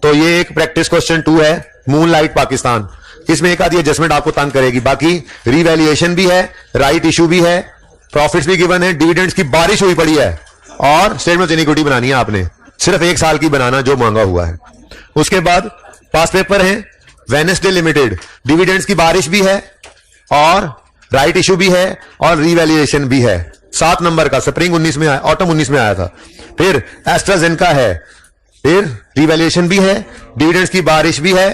तो ये एक प्रैक्टिस क्वेश्चन 2 है, मूनलाइट पाकिस्तान। इसमें एक आधी एडजस्टमेंट आपको तंग करेगी, बाकी रीवैल्यूएशन भी है, राइट इशू भी है, प्रॉफिट्स भी गिवन है, डिविडेंड्स की बारिश हुई पड़ी है, और स्टेटमेंट ऑफ इक्विटी बनानी है आपने, सिर्फ 1 साल की बनाना जो मांगा हुआ है। उसके बाद पास पेपर है वेडनेसडे लिमिटेड, डिविडेंड्स की बारिश भी है और राइट इशू भी है और रीवैल्यूएशन भी है। 7 नंबर का, स्प्रिंग 19 में आया, ऑटम 19 में आया था। फिर एस्ट्राजेनेका है, फिर रीवैल्यूएशन भी है, डिविडेंड्स की बारिश भी है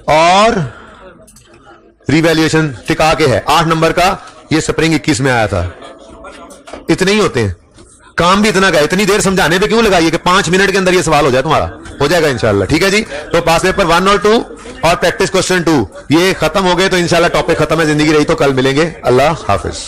और रीवैल्यूएशन टिका के है। 8 नंबर का ये स्प्रिंग 21 में आया था। इतने ही होते हैं, काम भी इतना का। इतनी देर समझाने पे क्यों लगाइए कि 5 मिनट के अंदर ये सवाल हो जाए तुम्हारा, हो जाएगा इंशाल्लाह। ठीक है जी, तो पास पेपर 1 और 2 और प्रैक्टिस क्वेश्चन 2 ये खत्म हो गए तो इंशाल्लाह टॉपिक खत्म है। जिंदगी रही तो कल मिलेंगे। अल्लाह हाफिज।